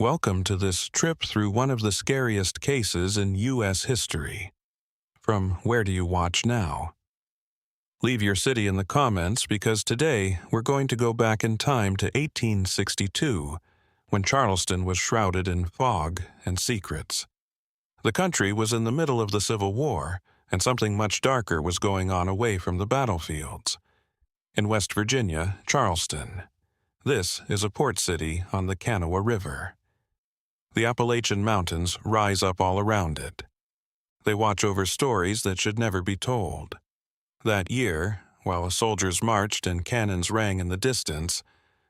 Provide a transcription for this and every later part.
Welcome to this trip through one of the scariest cases in U.S. history. From Where Do You Watch Now? Leave your city in the comments because today we're going to go back in time to 1862, when Charleston was shrouded in fog and secrets. The country was in the middle of the Civil War, and something much darker was going on away from the battlefields. In West Virginia, Charleston. This is a port city on the Kanawha River. The Appalachian Mountains rise up all around it. They watch over stories that should never be told. That year, while soldiers marched and cannons rang in the distance,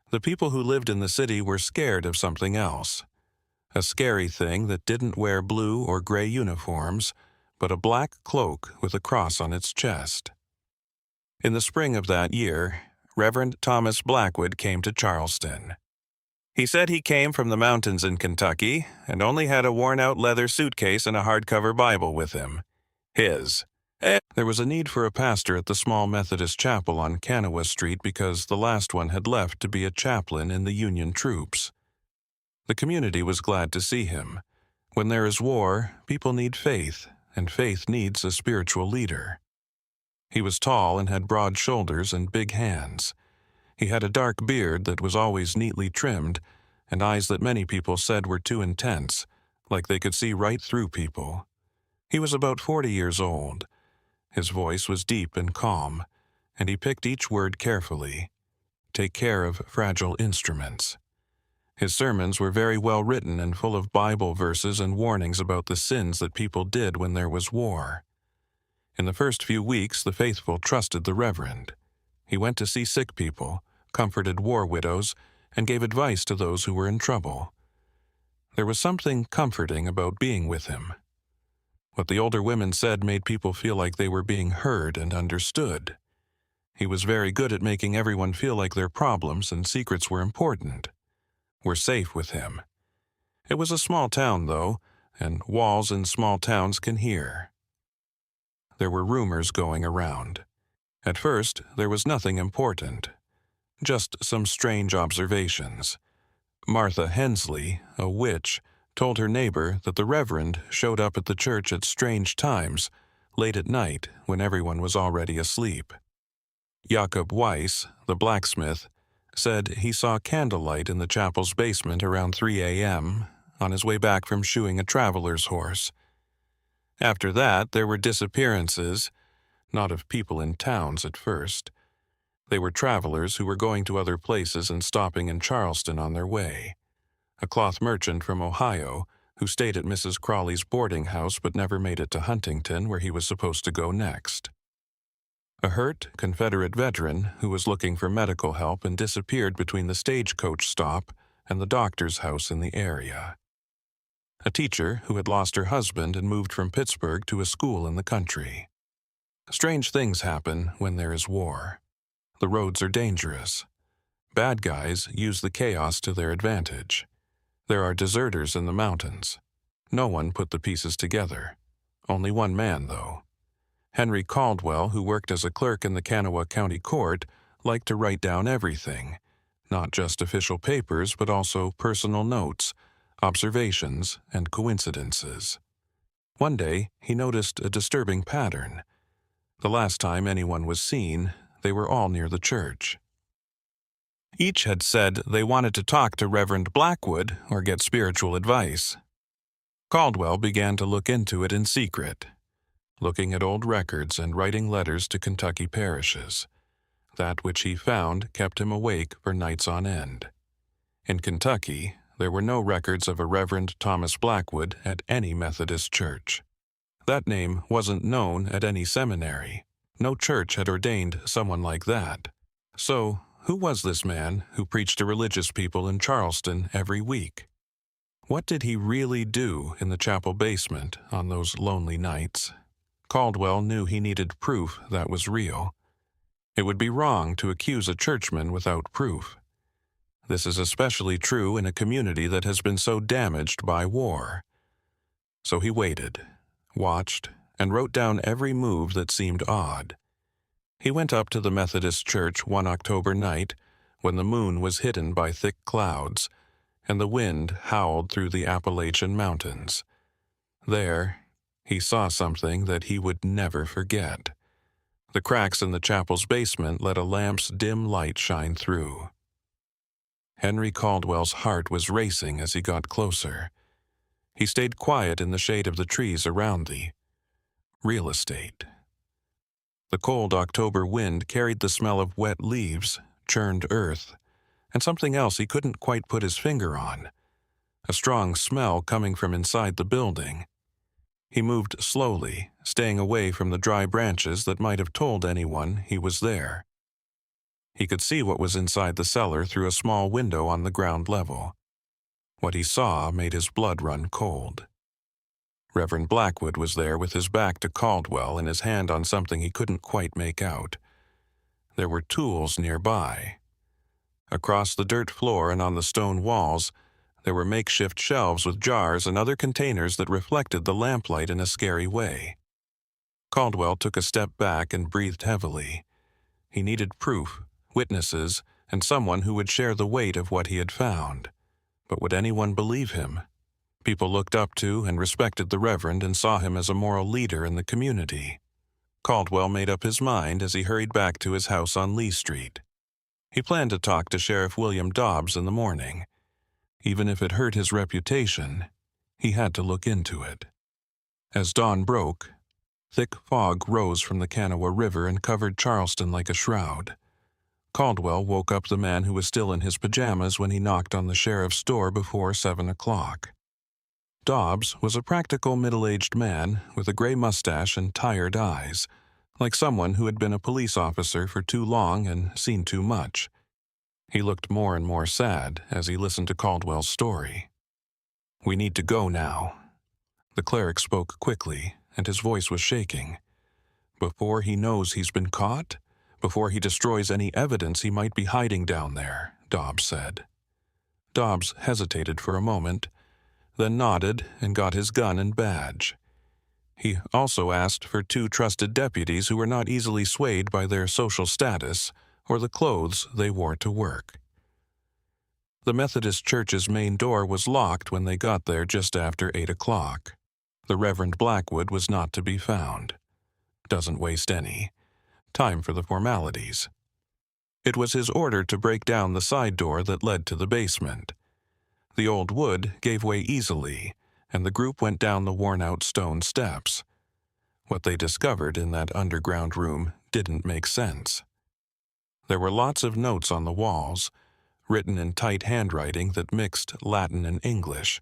the people who lived in the city were scared of something else. A scary thing that didn't wear blue or gray uniforms, but a black cloak with a cross on its chest. In the spring of that year, Reverend Thomas Blackwood came to Charleston. He said he came from the mountains in Kentucky and only had a worn-out leather suitcase and a hardcover Bible with him. His. There was a need for a pastor at the small Methodist chapel on Kanawha Street because the last one had left to be a chaplain in the Union troops. The community was glad to see him. When there is war, people need faith, and faith needs a spiritual leader. He was tall and had broad shoulders and big hands. He had a dark beard that was always neatly trimmed, and eyes that many people said were too intense, like they could see right through people. He was about 40 years old. His voice was deep and calm, and he picked each word carefully. Take care of fragile instruments. His sermons were very well written and full of Bible verses and warnings about the sins that people did when there was war. In the first few weeks, the faithful trusted the Reverend. He went to see sick people, comforted war widows, and gave advice to those who were in trouble. There was something comforting about being with him. What the older women said made people feel like they were being heard and understood. He was very good at making everyone feel like their problems and secrets were important. Were safe with him. It was a small town, though, and walls in small towns can hear. There were rumors going around. At first, there was nothing important. Just some strange observations. Martha Hensley, a witch, told her neighbor that the Reverend showed up at the church at strange times, late at night when everyone was already asleep. Jacob Weiss, the blacksmith, said he saw candlelight in the chapel's basement around 3 a.m. on his way back from shoeing a traveler's horse. After that, there were disappearances, not of people in towns at first. They were travelers who were going to other places and stopping in Charleston on their way. A cloth merchant from Ohio who stayed at Mrs. Crawley's boarding house but never made it to Huntington, where he was supposed to go next. A hurt Confederate veteran who was looking for medical help and disappeared between the stagecoach stop and the doctor's house in the area. A teacher who had lost her husband and moved from Pittsburgh to a school in the country. Strange things happen when there is war. The roads are dangerous. Bad guys use the chaos to their advantage. There are deserters in the mountains. No one put the pieces together. Only one man, though. Henry Caldwell, who worked as a clerk in the Kanawha County Court, liked to write down everything, not just official papers, but also personal notes, observations, and coincidences. One day, he noticed a disturbing pattern. The last time anyone was seen, they were all near the church. Each had said they wanted to talk to Reverend Blackwood or get spiritual advice. Caldwell began to look into it in secret, looking at old records and writing letters to Kentucky parishes. That which he found kept him awake for nights on end. In Kentucky, there were no records of a Reverend Thomas Blackwood at any Methodist church. That name wasn't known at any seminary. No church had ordained someone like that. So, who was this man who preached to religious people in Charleston every week? What did he really do in the chapel basement on those lonely nights? Caldwell knew he needed proof that was real. It would be wrong to accuse a churchman without proof. This is especially true in a community that has been so damaged by war. So he waited, watched, and wrote down every move that seemed odd. He went up to the Methodist church one October night when the moon was hidden by thick clouds, and the wind howled through the Appalachian mountains. There, he saw something that he would never forget. The cracks in the chapel's basement let a lamp's dim light shine through. Henry Caldwell's heart was racing as he got closer. He stayed quiet in the shade of the trees around the real estate. The cold October wind carried the smell of wet leaves, churned earth, and something else he couldn't quite put his finger on. A strong smell coming from inside the building. He moved slowly, staying away from the dry branches that might have told anyone he was there. He could see what was inside the cellar through a small window on the ground level. What he saw made his blood run cold. Reverend Blackwood was there with his back to Caldwell and his hand on something he couldn't quite make out. There were tools nearby. Across the dirt floor and on the stone walls, there were makeshift shelves with jars and other containers that reflected the lamplight in a scary way. Caldwell took a step back and breathed heavily. He needed proof, witnesses, and someone who would share the weight of what he had found. But would anyone believe him? People looked up to and respected the Reverend and saw him as a moral leader in the community. Caldwell made up his mind as he hurried back to his house on Lee Street. He planned to talk to Sheriff William Dobbs in the morning. Even if it hurt his reputation, he had to look into it. As dawn broke, thick fog rose from the Kanawha River and covered Charleston like a shroud. Caldwell woke up the man who was still in his pajamas when he knocked on the sheriff's door before 7 o'clock. Dobbs was a practical middle-aged man with a gray mustache and tired eyes, like someone who had been a police officer for too long and seen too much. He looked more and more sad as he listened to Caldwell's story. "We need to go now." The cleric spoke quickly, and his voice was shaking. "Before he knows he's been caught? Before he destroys any evidence he might be hiding down there," Dobbs said. Dobbs hesitated for a moment, then nodded and got his gun and badge. He also asked for 2 trusted deputies who were not easily swayed by their social status or the clothes they wore to work. The Methodist Church's main door was locked when they got there just after 8 o'clock. The Reverend Blackwood was not to be found. Doesn't waste any time for the formalities. It was his order to break down the side door that led to the basement. The old wood gave way easily, and the group went down the worn-out stone steps. What they discovered in that underground room didn't make sense. There were lots of notes on the walls, written in tight handwriting that mixed Latin and English,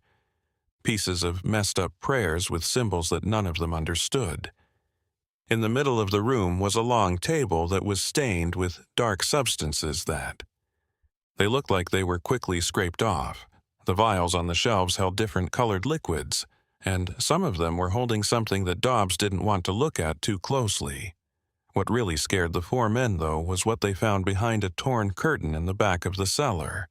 pieces of messed-up prayers with symbols that none of them understood. In the middle of the room was a long table that was stained with dark substances that they looked like they were quickly scraped off. The vials on the shelves held different colored liquids, and some of them were holding something that Dobbs didn't want to look at too closely. What really scared the 4 men, though, was what they found behind a torn curtain in the back of the cellar.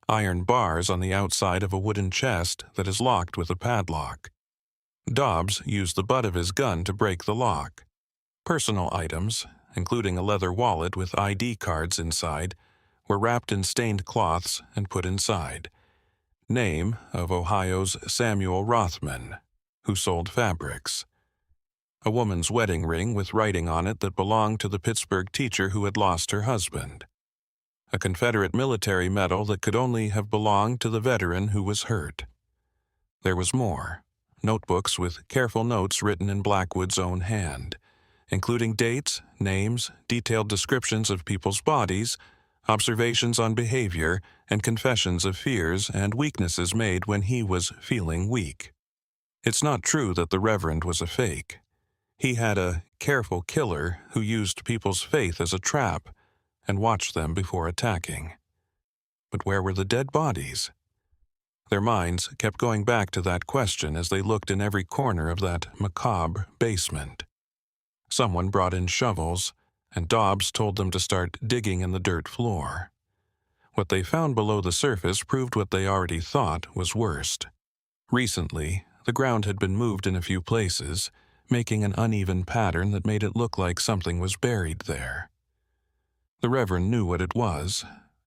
Iron bars on the outside of a wooden chest that is locked with a padlock. Dobbs used the butt of his gun to break the lock. Personal items, including a leather wallet with ID cards inside, were wrapped in stained cloths and put inside. Name of Ohio's Samuel Rothman, who sold fabrics. A woman's wedding ring with writing on it that belonged to the Pittsburgh teacher who had lost her husband. A Confederate military medal that could only have belonged to the veteran who was hurt. There was more. Notebooks with careful notes written in Blackwood's own hand, including dates, names, detailed descriptions of people's bodies, observations on behavior, and confessions of fears and weaknesses made when he was feeling weak. It's not true that the Reverend was a fake. He had a careful killer who used people's faith as a trap and watched them before attacking. But where were the dead bodies? Their minds kept going back to that question as they looked in every corner of that macabre basement. Someone brought in shovels, and Dobbs told them to start digging in the dirt floor. What they found below the surface proved what they already thought was worst. Recently, the ground had been moved in a few places, making an uneven pattern that made it look like something was buried there. The Reverend knew what it was.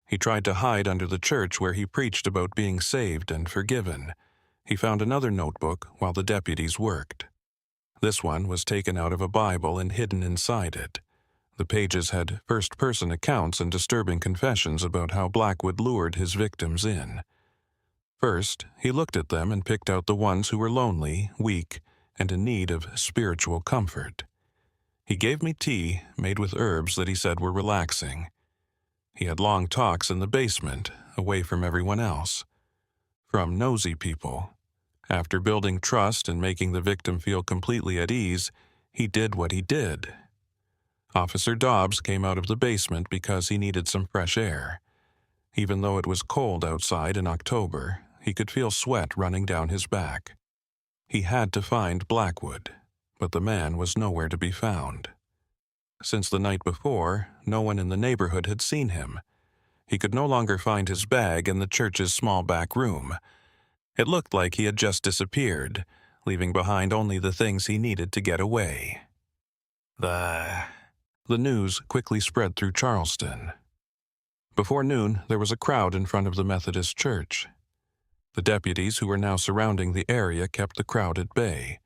He tried to hide under the church where he preached about being saved and forgiven. He found another notebook while the deputies worked. This one was taken out of a Bible and hidden inside it. The pages had first-person accounts and disturbing confessions about how Blackwood lured his victims in. First, he looked at them and picked out the ones who were lonely, weak, and in need of spiritual comfort. He gave me tea made with herbs that he said were relaxing. He had long talks in the basement, away from everyone else. From nosy people. After building trust and making the victim feel completely at ease, he did what he did. Officer Dobbs came out of the basement because he needed some fresh air. Even though it was cold outside in October, he could feel sweat running down his back. He had to find Blackwood, but the man was nowhere to be found. Since the night before, no one in the neighborhood had seen him. He could no longer find his bag in the church's small back room. It looked like he had just disappeared, leaving behind only the things he needed to get away. The news quickly spread through Charleston. Before noon, there was a crowd in front of the Methodist church. The deputies who were now surrounding the area kept the crowd at bay.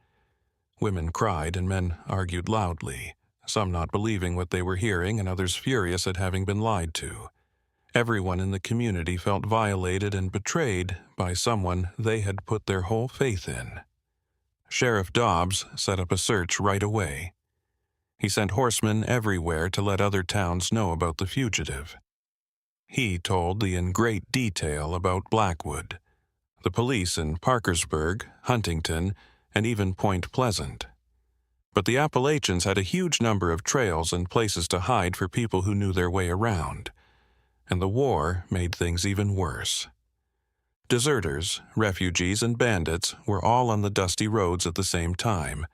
Women cried and men argued loudly, some not believing what they were hearing and others furious at having been lied to. Everyone in the community felt violated and betrayed by someone they had put their whole faith in. Sheriff Dobbs set up a search right away. He sent horsemen everywhere to let other towns know about the fugitive. He told in great detail about Blackwood, the police in Parkersburg, Huntington, and even Point Pleasant. But the Appalachians had a huge number of trails and places to hide for people who knew their way around, and the war made things even worse. Deserters, refugees, and bandits were all on the dusty roads at the same time,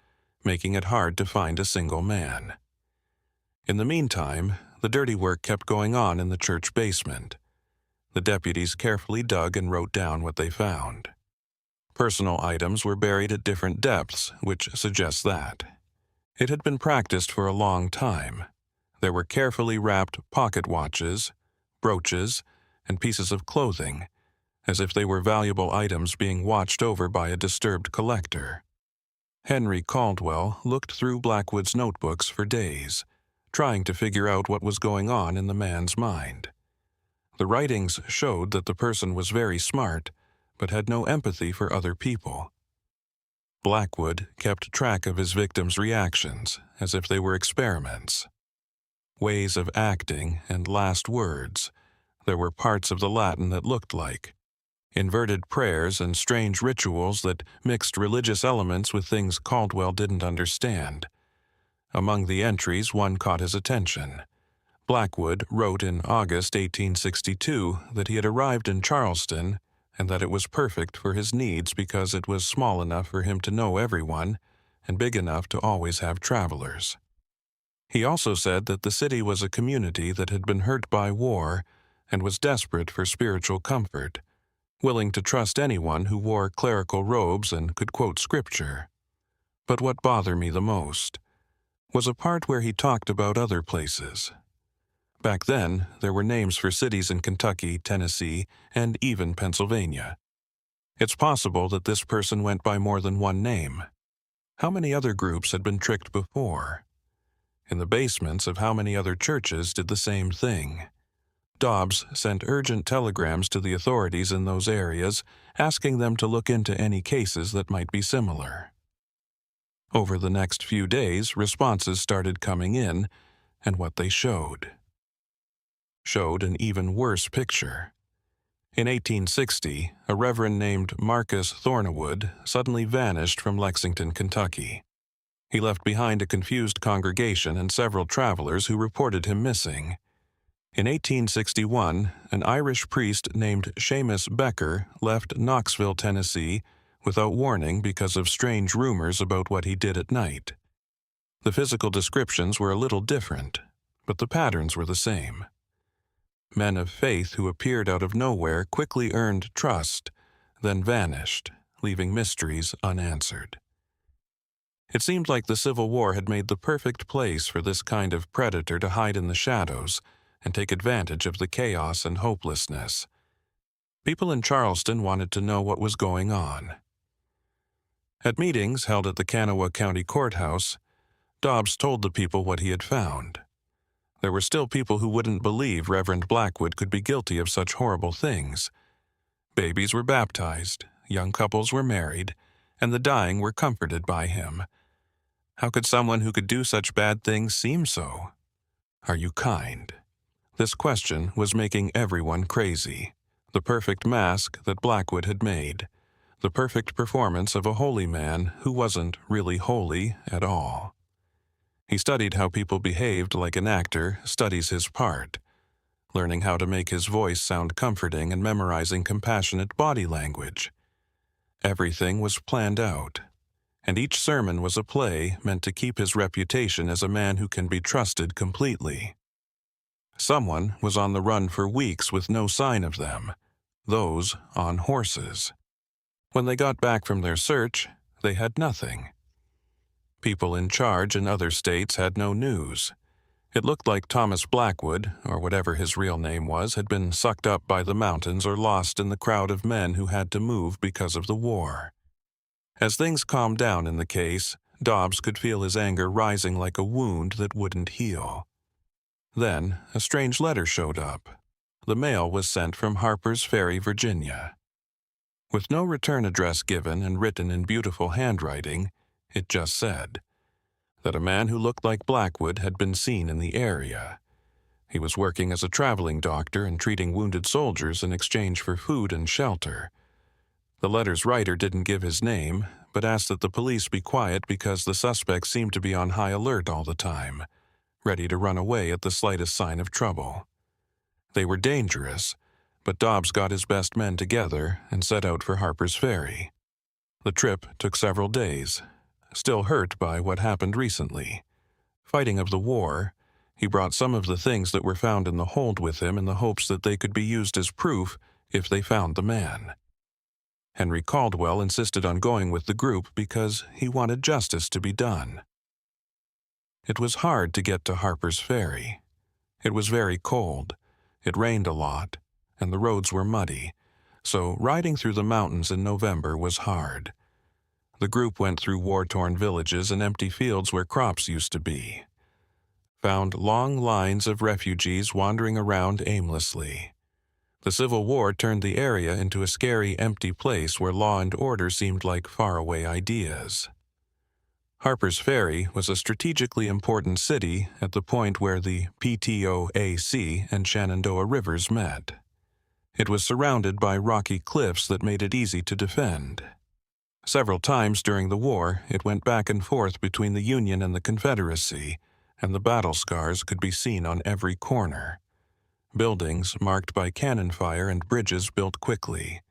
making it hard to find a single man. In the meantime, the dirty work kept going on in the church basement. The deputies carefully dug and wrote down what they found. Personal items were buried at different depths, which suggests that. It had been practiced for a long time. There were carefully wrapped pocket watches, brooches, and pieces of clothing, as if they were valuable items being watched over by a disturbed collector. Henry Caldwell looked through Blackwood's notebooks for days, trying to figure out what was going on in the man's mind. The writings showed that the person was very smart, but had no empathy for other people. Blackwood kept track of his victims' reactions, as if they were experiments. Ways of acting and last words. There were parts of the Latin that looked like inverted prayers and strange rituals that mixed religious elements with things Caldwell didn't understand. Among the entries, one caught his attention. Blackwood wrote in August 1862 that he had arrived in Charleston and that it was perfect for his needs because it was small enough for him to know everyone and big enough to always have travelers. He also said that the city was a community that had been hurt by war and was desperate for spiritual comfort, willing to trust anyone who wore clerical robes and could quote scripture. But what bothered me the most was a part where he talked about other places. Back then, there were names for cities in Kentucky, Tennessee, and even Pennsylvania. It's possible that this person went by more than one name. How many other groups had been tricked before? In the basements of how many other churches did the same thing? Dobbs sent urgent telegrams to the authorities in those areas, asking them to look into any cases that might be similar. Over the next few days, responses started coming in, and what they showed an even worse picture. In 1860, a reverend named Marcus Thornawood suddenly vanished from Lexington, Kentucky. He left behind a confused congregation and several travelers who reported him missing. In 1861, an Irish priest named Seamus Becker left Knoxville, Tennessee, without warning because of strange rumors about what he did at night. The physical descriptions were a little different, but the patterns were the same. Men of faith who appeared out of nowhere quickly earned trust, then vanished, leaving mysteries unanswered. It seemed like the Civil War had made the perfect place for this kind of predator to hide in the shadows and take advantage of the chaos and hopelessness. People in Charleston wanted to know what was going on. At meetings held at the Kanawha County Courthouse, Dobbs told the people what he had found. There were still people who wouldn't believe Reverend Blackwood could be guilty of such horrible things. Babies were baptized, young couples were married, and the dying were comforted by him. How could someone who could do such bad things seem so? Are you kind? This question was making everyone crazy. The perfect mask that Blackwood had made. The perfect performance of a holy man who wasn't really holy at all. He studied how people behaved like an actor studies his part, learning how to make his voice sound comforting and memorizing compassionate body language. Everything was planned out, and each sermon was a play meant to keep his reputation as a man who can be trusted completely. Someone was on the run for weeks with no sign of them, those on horses. When they got back from their search, they had nothing. People in charge in other states had no news. It looked like Thomas Blackwood, or whatever his real name was, had been sucked up by the mountains or lost in the crowd of men who had to move because of the war. As things calmed down in the case, Dobbs could feel his anger rising like a wound that wouldn't heal. Then, a strange letter showed up. The mail was sent from Harper's Ferry, Virginia. With no return address given and written in beautiful handwriting, it just said that a man who looked like Blackwood had been seen in the area. He was working as a traveling doctor and treating wounded soldiers in exchange for food and shelter. The letter's writer didn't give his name, but asked that the police be quiet because the suspects seemed to be on high alert all the time, ready to run away at the slightest sign of trouble. They were dangerous, but Dobbs got his best men together and set out for Harper's Ferry. The trip took several days, still hurt by what happened recently. Fighting of the war, he brought some of the things that were found in the hold with him in the hopes that they could be used as proof if they found the man. Henry Caldwell insisted on going with the group because he wanted justice to be done. It was hard to get to Harper's Ferry. It was very cold, it rained a lot, and the roads were muddy, so riding through the mountains in November was hard. The group went through war-torn villages and empty fields where crops used to be. Found long lines of refugees wandering around aimlessly. The Civil War turned the area into a scary, empty place where law and order seemed like faraway ideas. Harper's Ferry was a strategically important city at the point where the Potomac and Shenandoah rivers met. It was surrounded by rocky cliffs that made it easy to defend. Several times during the war, it went back and forth between the Union and the Confederacy, and the battle scars could be seen on every corner. Buildings marked by cannon fire and bridges built quickly.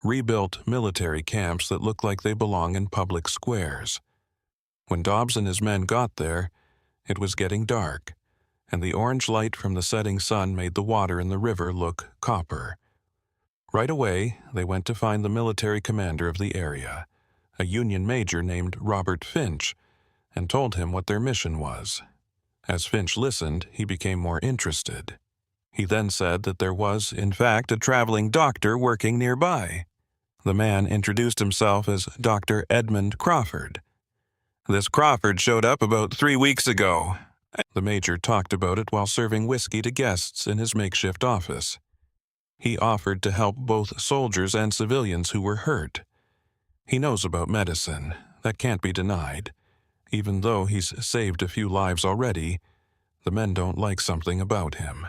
Rebuilt military camps that looked like they belong in public squares. When Dobbs and his men got there, it was getting dark, and the orange light from the setting sun made the water in the river look copper. Right away, they went to find the military commander of the area, a Union major named Robert Finch, and told him what their mission was. As Finch listened, he became more interested. He then said that there was, in fact, a traveling doctor working nearby. The man introduced himself as Dr. Edmund Crawford. "This Crawford showed up about 3 weeks ago." The major talked about it while serving whiskey to guests in his makeshift office. He offered to help both soldiers and civilians who were hurt. He knows about medicine, that can't be denied. Even though he's saved a few lives already, the men don't like something about him.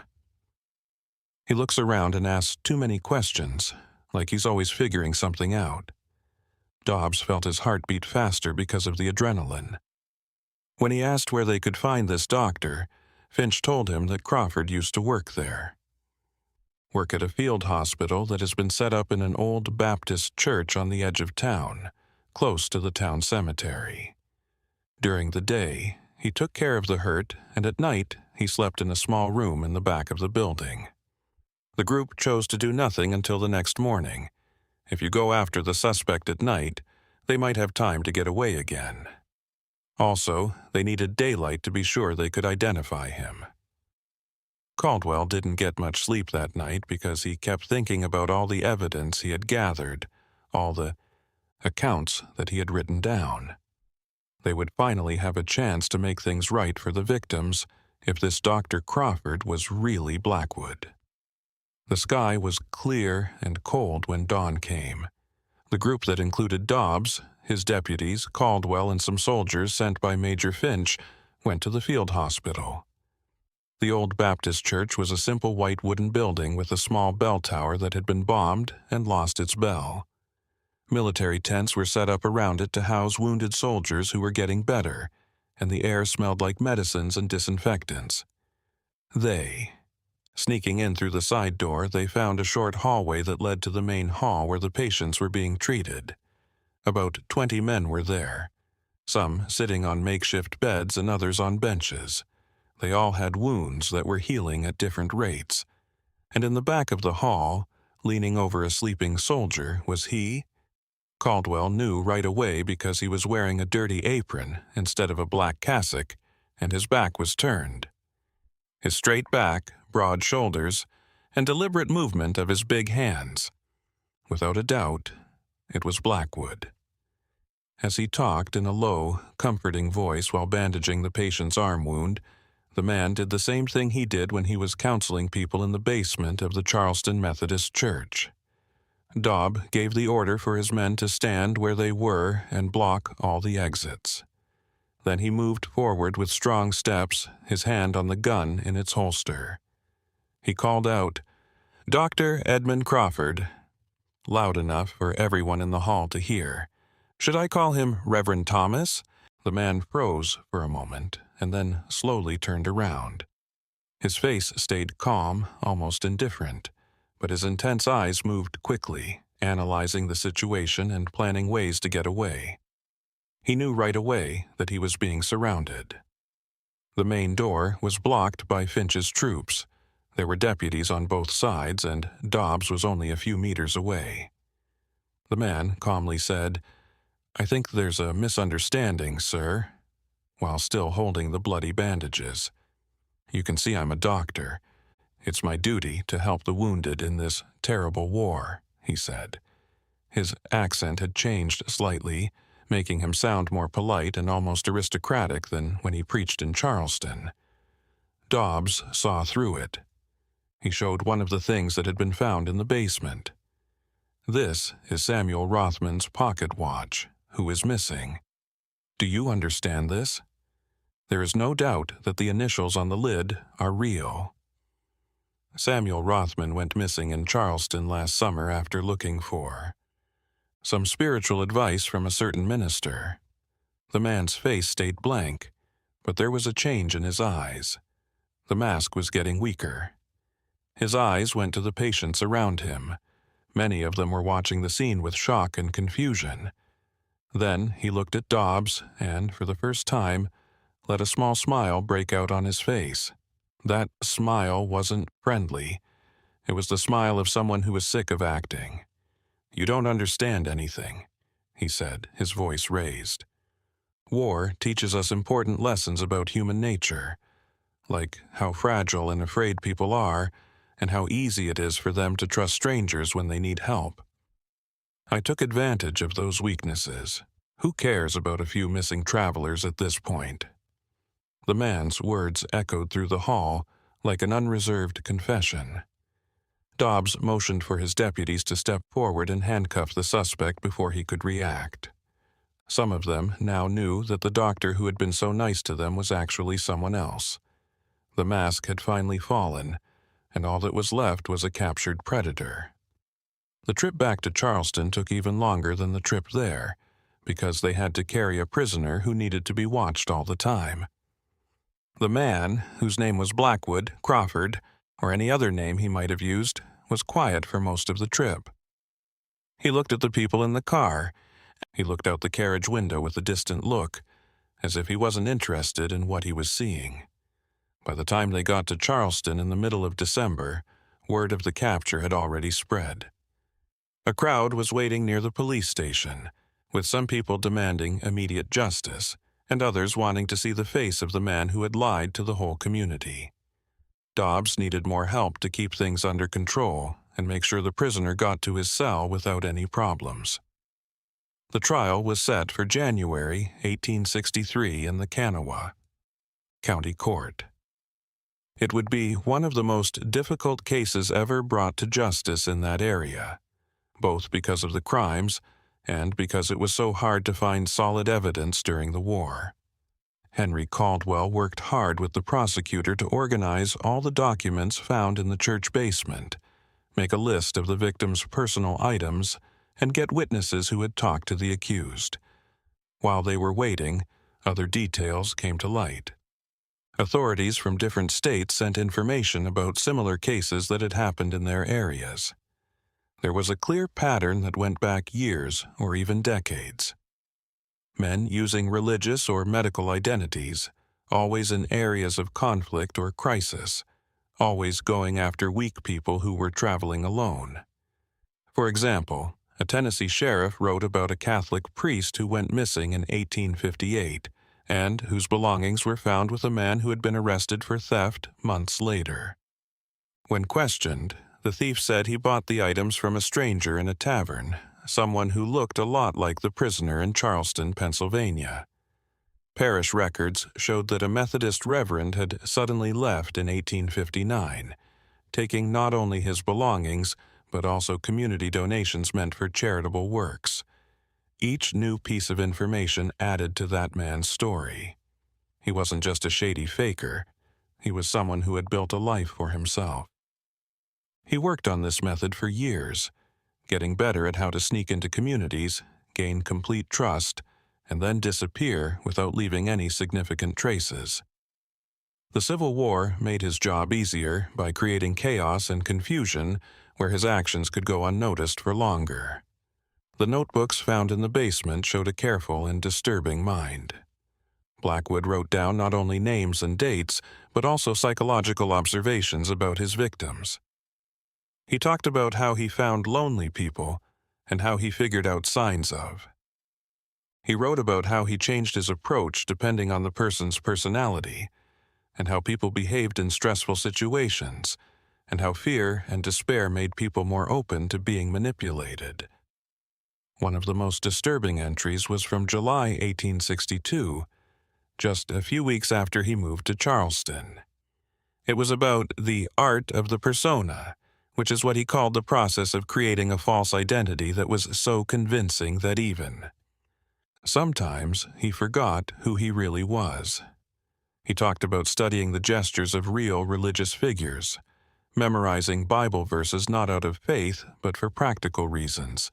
He looks around and asks too many questions, like he's always figuring something out. Dobbs felt his heart beat faster because of the adrenaline. When he asked where they could find this doctor, Finch told him that Crawford used to work there. Work at a field hospital that has been set up in an old Baptist church on the edge of town, close to the town cemetery. During the day, he took care of the hurt, and at night he slept in a small room in the back of the building. The group chose to do nothing until the next morning. If you go after the suspect at night, they might have time to get away again. Also, they needed daylight to be sure they could identify him. Caldwell didn't get much sleep that night because he kept thinking about all the evidence he had gathered, all the accounts that he had written down. They would finally have a chance to make things right for the victims if this Dr. Crawford was really Blackwood. The sky was clear and cold when dawn came. The group that included Dobbs, his deputies, Caldwell, and some soldiers sent by Major Finch went to the field hospital. The old Baptist church was a simple white wooden building with a small bell tower that had been bombed and lost its bell. Military tents were set up around it to house wounded soldiers who were getting better, and the air smelled like medicines and disinfectants. Sneaking in through the side door, they found a short hallway that led to the main hall where the patients were being treated. About 20 men were there, some sitting on makeshift beds and others on benches. They all had wounds that were healing at different rates. And in the back of the hall, leaning over a sleeping soldier, was he. Caldwell knew right away because he was wearing a dirty apron instead of a black cassock, and his back was turned. His straight back, broad shoulders, and deliberate movement of his big hands. Without a doubt, it was Blackwood. As he talked in a low, comforting voice while bandaging the patient's arm wound, the man did the same thing he did when he was counseling people in the basement of the Charleston Methodist Church. Dobb gave the order for his men to stand where they were and block all the exits. Then he moved forward with strong steps, his hand on the gun in its holster. He called out, "Dr. Edmund Crawford," loud enough for everyone in the hall to hear. "Should I call him Reverend Thomas?" The man froze for a moment and then slowly turned around. His face stayed calm, almost indifferent, but his intense eyes moved quickly, analyzing the situation and planning ways to get away. He knew right away that he was being surrounded. The main door was blocked by Finch's troops. There were deputies on both sides, and Dobbs was only a few meters away. The man calmly said, "I think there's a misunderstanding, sir," while still holding the bloody bandages. "You can see I'm a doctor. It's my duty to help the wounded in this terrible war," he said. His accent had changed slightly, making him sound more polite and almost aristocratic than when he preached in Charleston. Dobbs saw through it. He showed one of the things that had been found in the basement. "This is Samuel Rothman's pocket watch, who is missing. Do you understand this? There is no doubt that the initials on the lid are real." Samuel Rothman went missing in Charleston last summer after looking for some spiritual advice from a certain minister. The man's face stayed blank, but there was a change in his eyes. The mask was getting weaker. His eyes went to the patients around him. Many of them were watching the scene with shock and confusion. Then he looked at Dobbs and, for the first time, let a small smile break out on his face. That smile wasn't friendly. It was the smile of someone who was sick of acting. "You don't understand anything," he said, his voice raised. "War teaches us important lessons about human nature, like how fragile and afraid people are, and how easy it is for them to trust strangers when they need help. I took advantage of those weaknesses. Who cares about a few missing travelers at this point?" The man's words echoed through the hall like an unreserved confession. Dobbs motioned for his deputies to step forward and handcuff the suspect before he could react. Some of them now knew that the doctor who had been so nice to them was actually someone else. The mask had finally fallen, and all that was left was a captured predator. The trip back to Charleston took even longer than the trip there, because they had to carry a prisoner who needed to be watched all the time. The man, whose name was Blackwood, Crawford, or any other name he might have used, was quiet for most of the trip. He looked at the people in the car. He looked out the carriage window with a distant look, as if he wasn't interested in what he was seeing. By the time they got to Charleston in the middle of December, word of the capture had already spread. A crowd was waiting near the police station, with some people demanding immediate justice, and others wanting to see the face of the man who had lied to the whole community. Dobbs needed more help to keep things under control and make sure the prisoner got to his cell without any problems. The trial was set for January 1863 in the Kanawha County Court. It would be one of the most difficult cases ever brought to justice in that area, both because of the crimes and because it was so hard to find solid evidence during the war. Henry Caldwell worked hard with the prosecutor to organize all the documents found in the church basement, make a list of the victim's personal items, and get witnesses who had talked to the accused. While they were waiting, other details came to light. Authorities from different states sent information about similar cases that had happened in their areas. There was a clear pattern that went back years or even decades. Men using religious or medical identities, always in areas of conflict or crisis, always going after weak people who were traveling alone. For example, a Tennessee sheriff wrote about a Catholic priest who went missing in 1858 and whose belongings were found with a man who had been arrested for theft months later. When questioned, the thief said he bought the items from a stranger in a tavern, someone who looked a lot like the prisoner in Charleston, Pennsylvania. Parish records showed that a Methodist reverend had suddenly left in 1859, taking not only his belongings, but also community donations meant for charitable works. Each new piece of information added to that man's story. He wasn't just a shady faker. He was someone who had built a life for himself. He worked on this method for years, getting better at how to sneak into communities, gain complete trust, and then disappear without leaving any significant traces. The Civil War made his job easier by creating chaos and confusion where his actions could go unnoticed for longer. The notebooks found in the basement showed a careful and disturbing mind. Blackwood wrote down not only names and dates, but also psychological observations about his victims. He talked about how he found lonely people and how he figured out signs of. He wrote about how he changed his approach depending on the person's personality, and how people behaved in stressful situations, and how fear and despair made people more open to being manipulated. One of the most disturbing entries was from July 1862, just a few weeks after he moved to Charleston. It was about the art of the persona, which is what he called the process of creating a false identity that was so convincing that even sometimes he forgot who he really was. He talked about studying the gestures of real religious figures, memorizing Bible verses not out of faith but for practical reasons,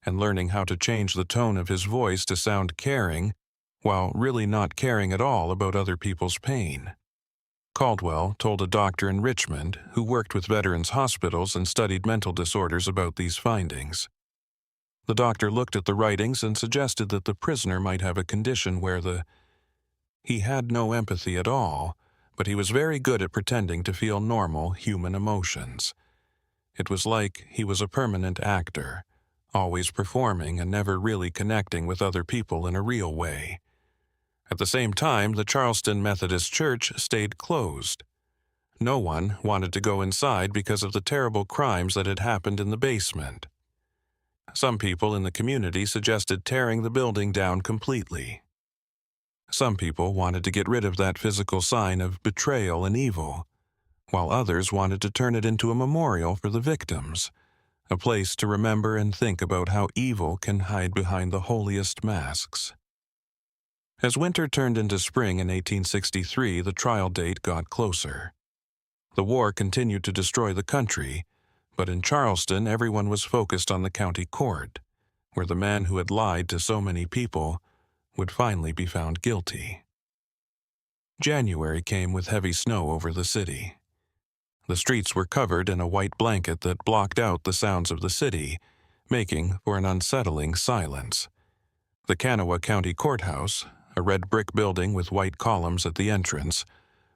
and learning how to change the tone of his voice to sound caring while really not caring at all about other people's pain. Caldwell told a doctor in Richmond who worked with veterans' hospitals and studied mental disorders about these findings. The doctor looked at the writings and suggested that the prisoner might have a condition where he had no empathy at all, but he was very good at pretending to feel normal human emotions. It was like he was a permanent actor, always performing and never really connecting with other people in a real way. At the same time, the Charleston Methodist Church stayed closed. No one wanted to go inside because of the terrible crimes that had happened in the basement. Some people in the community suggested tearing the building down completely. Some people wanted to get rid of that physical sign of betrayal and evil, while others wanted to turn it into a memorial for the victims, a place to remember and think about how evil can hide behind the holiest masks. As winter turned into spring in 1863, the trial date got closer. The war continued to destroy the country, but in Charleston everyone was focused on the county court, where the man who had lied to so many people would finally be found guilty. January came with heavy snow over the city. The streets were covered in a white blanket that blocked out the sounds of the city, making for an unsettling silence. The Kanawha County Courthouse, a red brick building with white columns at the entrance,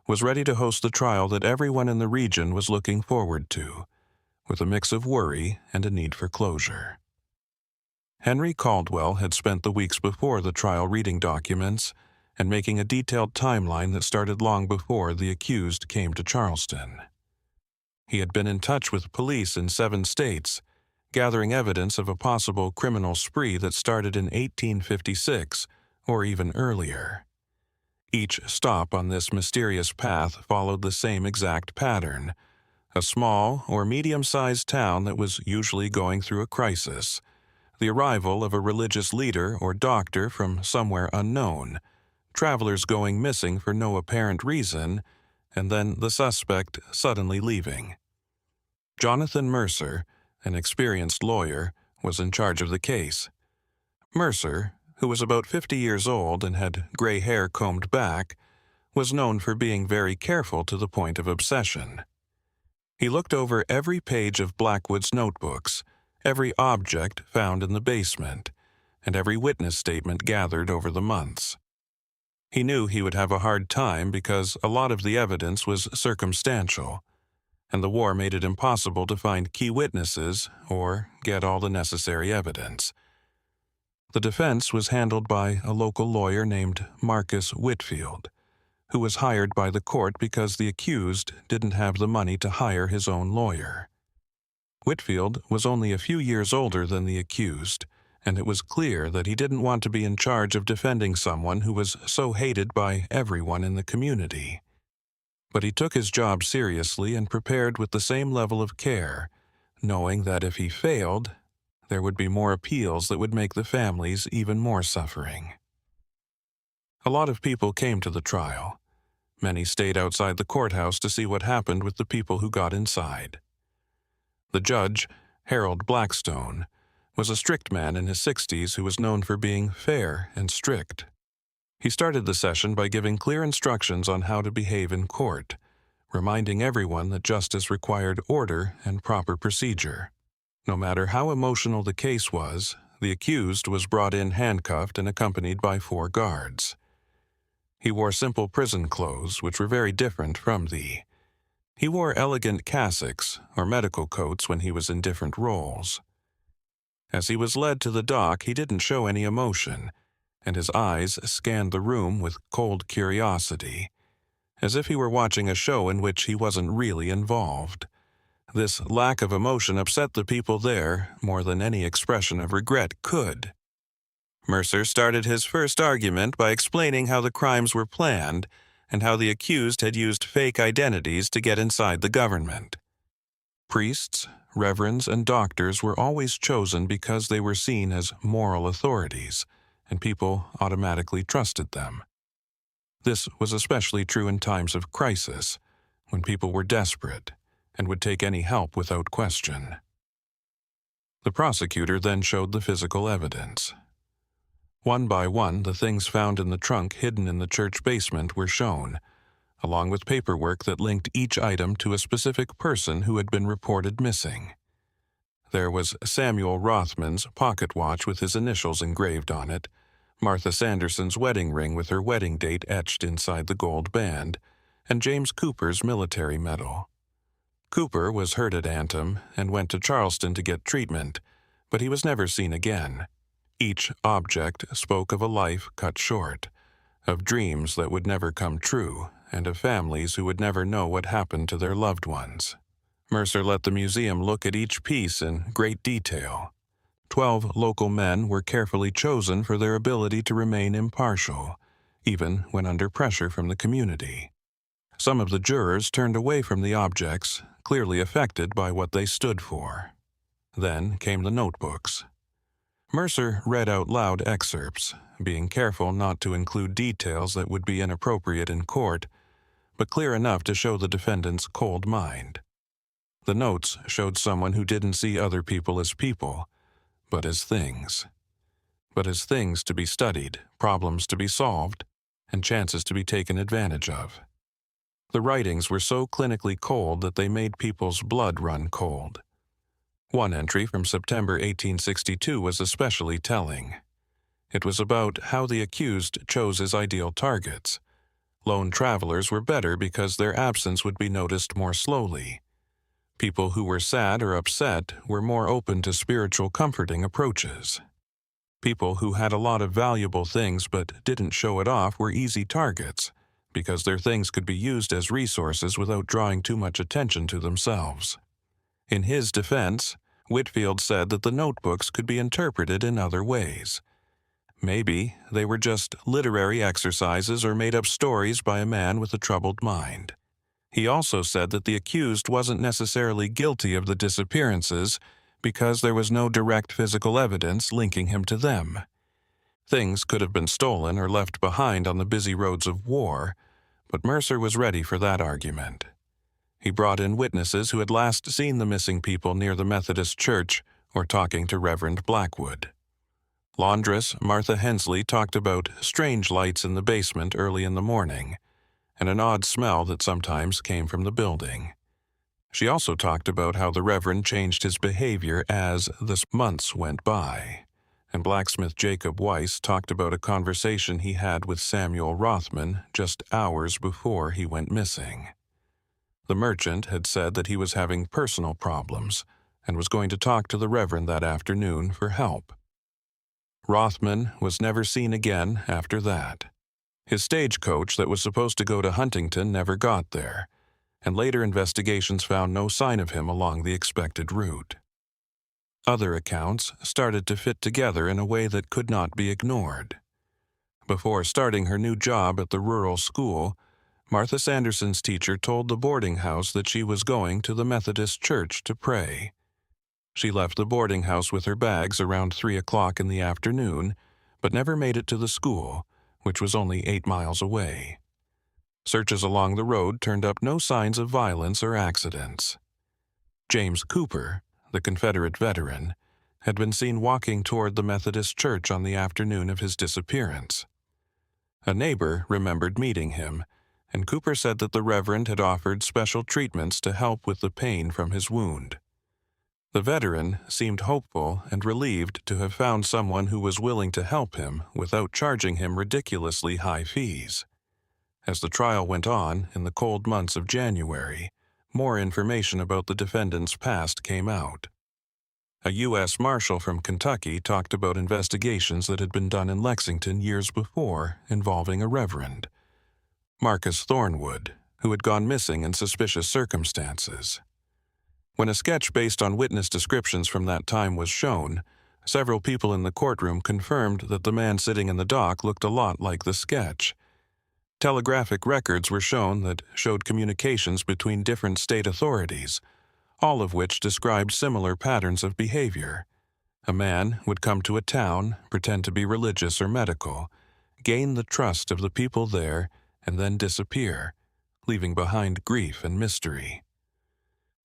was ready to host the trial that everyone in the region was looking forward to, with a mix of worry and a need for closure. Henry Caldwell had spent the weeks before the trial reading documents and making a detailed timeline that started long before the accused came to Charleston. He had been in touch with police in 7 states, gathering evidence of a possible criminal spree that started in 1856 or even earlier. Each stop on this mysterious path followed the same exact pattern: a small or medium-sized town that was usually going through a crisis, the arrival of a religious leader or doctor from somewhere unknown, travelers going missing for no apparent reason, and then the suspect suddenly leaving. Jonathan Mercer, an experienced lawyer, was in charge of the case. Mercer, who was about 50 years old and had gray hair combed back, was known for being very careful to the point of obsession. He looked over every page of Blackwood's notebooks, every object found in the basement, and every witness statement gathered over the months. He knew he would have a hard time because a lot of the evidence was circumstantial, and the war made it impossible to find key witnesses or get all the necessary evidence. The defense was handled by a local lawyer named Marcus Whitfield, who was hired by the court because the accused didn't have the money to hire his own lawyer. Whitfield was only a few years older than the accused, and it was clear that he didn't want to be in charge of defending someone who was so hated by everyone in the community. But he took his job seriously and prepared with the same level of care, knowing that if he failed, there would be more appeals that would make the families even more suffering. A lot of people came to the trial. Many stayed outside the courthouse to see what happened with the people who got inside. The judge, Harold Blackstone, was a strict man in his 60s who was known for being fair and strict. He started the session by giving clear instructions on how to behave in court, reminding everyone that justice required order and proper procedure. No matter how emotional the case was, the accused was brought in handcuffed and accompanied by 4 guards. He wore simple prison clothes, which were very different from thee. He wore elegant cassocks or medical coats when he was in different roles. As he was led to the dock, he didn't show any emotion, and his eyes scanned the room with cold curiosity, as if he were watching a show in which he wasn't really involved. This lack of emotion upset the people there more than any expression of regret could. Mercer started his first argument by explaining how the crimes were planned and how the accused had used fake identities to get inside the government. Priests, reverends, and doctors were always chosen because they were seen as moral authorities, and people automatically trusted them. This was especially true in times of crisis, when people were desperate and would take any help without question. The prosecutor then showed the physical evidence. One by one, the things found in the trunk hidden in the church basement were shown, along with paperwork that linked each item to a specific person who had been reported missing. There was Samuel Rothman's pocket watch with his initials engraved on it, Martha Sanderson's wedding ring with her wedding date etched inside the gold band, and James Cooper's military medal. Cooper was hurt at Antietam and went to Charleston to get treatment, but he was never seen again. Each object spoke of a life cut short, of dreams that would never come true, and of families who would never know what happened to their loved ones. Mercer let the museum look at each piece in great detail. 12 local men were carefully chosen for their ability to remain impartial, even when under pressure from the community. Some of the jurors turned away from the objects, clearly affected by what they stood for. Then came the notebooks. Mercer read out loud excerpts, being careful not to include details that would be inappropriate in court, but clear enough to show the defendant's cold mind. The notes showed someone who didn't see other people as people, but as things. But as things to be studied, problems to be solved, and chances to be taken advantage of. The writings were so clinically cold that they made people's blood run cold. One entry from September 1862 was especially telling. It was about how the accused chose his ideal targets. Lone travelers were better because their absence would be noticed more slowly. People who were sad or upset were more open to spiritual comforting approaches. People who had a lot of valuable things but didn't show it off were easy targets, because their things could be used as resources without drawing too much attention to themselves. In his defense, Whitfield said that the notebooks could be interpreted in other ways. Maybe they were just literary exercises or made-up stories by a man with a troubled mind. He also said that the accused wasn't necessarily guilty of the disappearances because there was no direct physical evidence linking him to them. Things could have been stolen or left behind on the busy roads of war, but Mercer was ready for that argument. He brought in witnesses who had last seen the missing people near the Methodist church or talking to Reverend Blackwood. Laundress Martha Hensley talked about strange lights in the basement early in the morning and an odd smell that sometimes came from the building. She also talked about how the Reverend changed his behavior as the months went by, and blacksmith Jacob Weiss talked about a conversation he had with Samuel Rothman just hours before he went missing. The merchant had said that he was having personal problems and was going to talk to the Reverend that afternoon for help. Rothman was never seen again after that. His stagecoach that was supposed to go to Huntington never got there, and later investigations found no sign of him along the expected route. Other accounts started to fit together in a way that could not be ignored. Before starting her new job at the rural school, Martha Sanderson's teacher told the boarding house that she was going to the Methodist church to pray. She left the boarding house with her bags around 3 o'clock in the afternoon, but never made it to the school, which was only 8 miles away. Searches along the road turned up no signs of violence or accidents. James Cooper, the Confederate veteran, had been seen walking toward the Methodist church on the afternoon of his disappearance. A neighbor remembered meeting him, and Cooper said that the Reverend had offered special treatments to help with the pain from his wound. The veteran seemed hopeful and relieved to have found someone who was willing to help him without charging him ridiculously high fees. As the trial went on in the cold months of January, more information about the defendant's past came out. A U.S. Marshal from Kentucky talked about investigations that had been done in Lexington years before involving a reverend, Marcus Thornwood, who had gone missing in suspicious circumstances. When a sketch based on witness descriptions from that time was shown, several people in the courtroom confirmed that the man sitting in the dock looked a lot like the sketch. Telegraphic records were shown that showed communications between different state authorities, all of which described similar patterns of behavior. A man would come to a town, pretend to be religious or medical, gain the trust of the people there, and then disappear, leaving behind grief and mystery.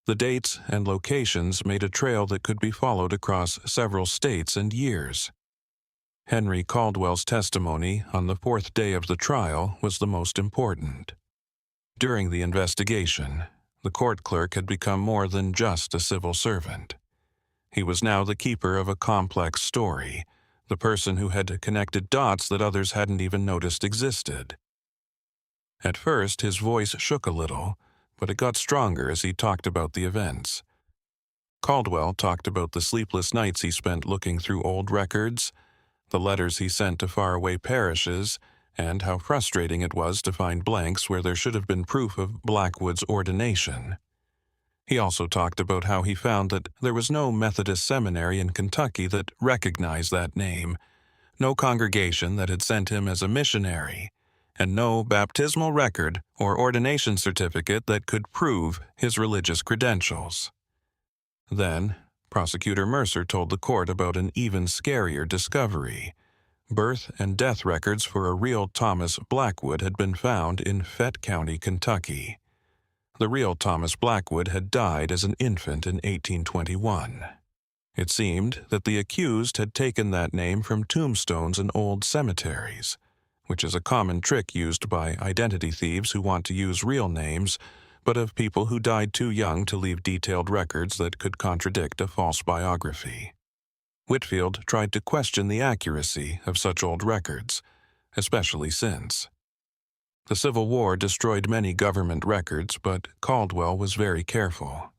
The dates and locations made a trail that could be followed across several states and years. Henry Caldwell's testimony on the 4th day of the trial was the most important. During the investigation, the court clerk had become more than just a civil servant. He was now the keeper of a complex story, the person who had connected dots that others hadn't even noticed existed. At first, his voice shook a little, but it got stronger as he talked about the events. Caldwell talked about the sleepless nights he spent looking through old records, the letters he sent to faraway parishes, and how frustrating it was to find blanks where there should have been proof of Blackwood's ordination. He also talked about how he found that there was no Methodist seminary in Kentucky that recognized that name, no congregation that had sent him as a missionary, and no baptismal record or ordination certificate that could prove his religious credentials. Then, Prosecutor Mercer told the court about an even scarier discovery. Birth and death records for a real Thomas Blackwood had been found in Fett County, Kentucky. The real Thomas Blackwood had died as an infant in 1821. It seemed that the accused had taken that name from tombstones in old cemeteries, which is a common trick used by identity thieves who want to use real names, but of people who died too young to leave detailed records that could contradict a false biography. Whitfield tried to question the accuracy of such old records, especially since. The Civil War destroyed many government records, but Caldwell was very careful.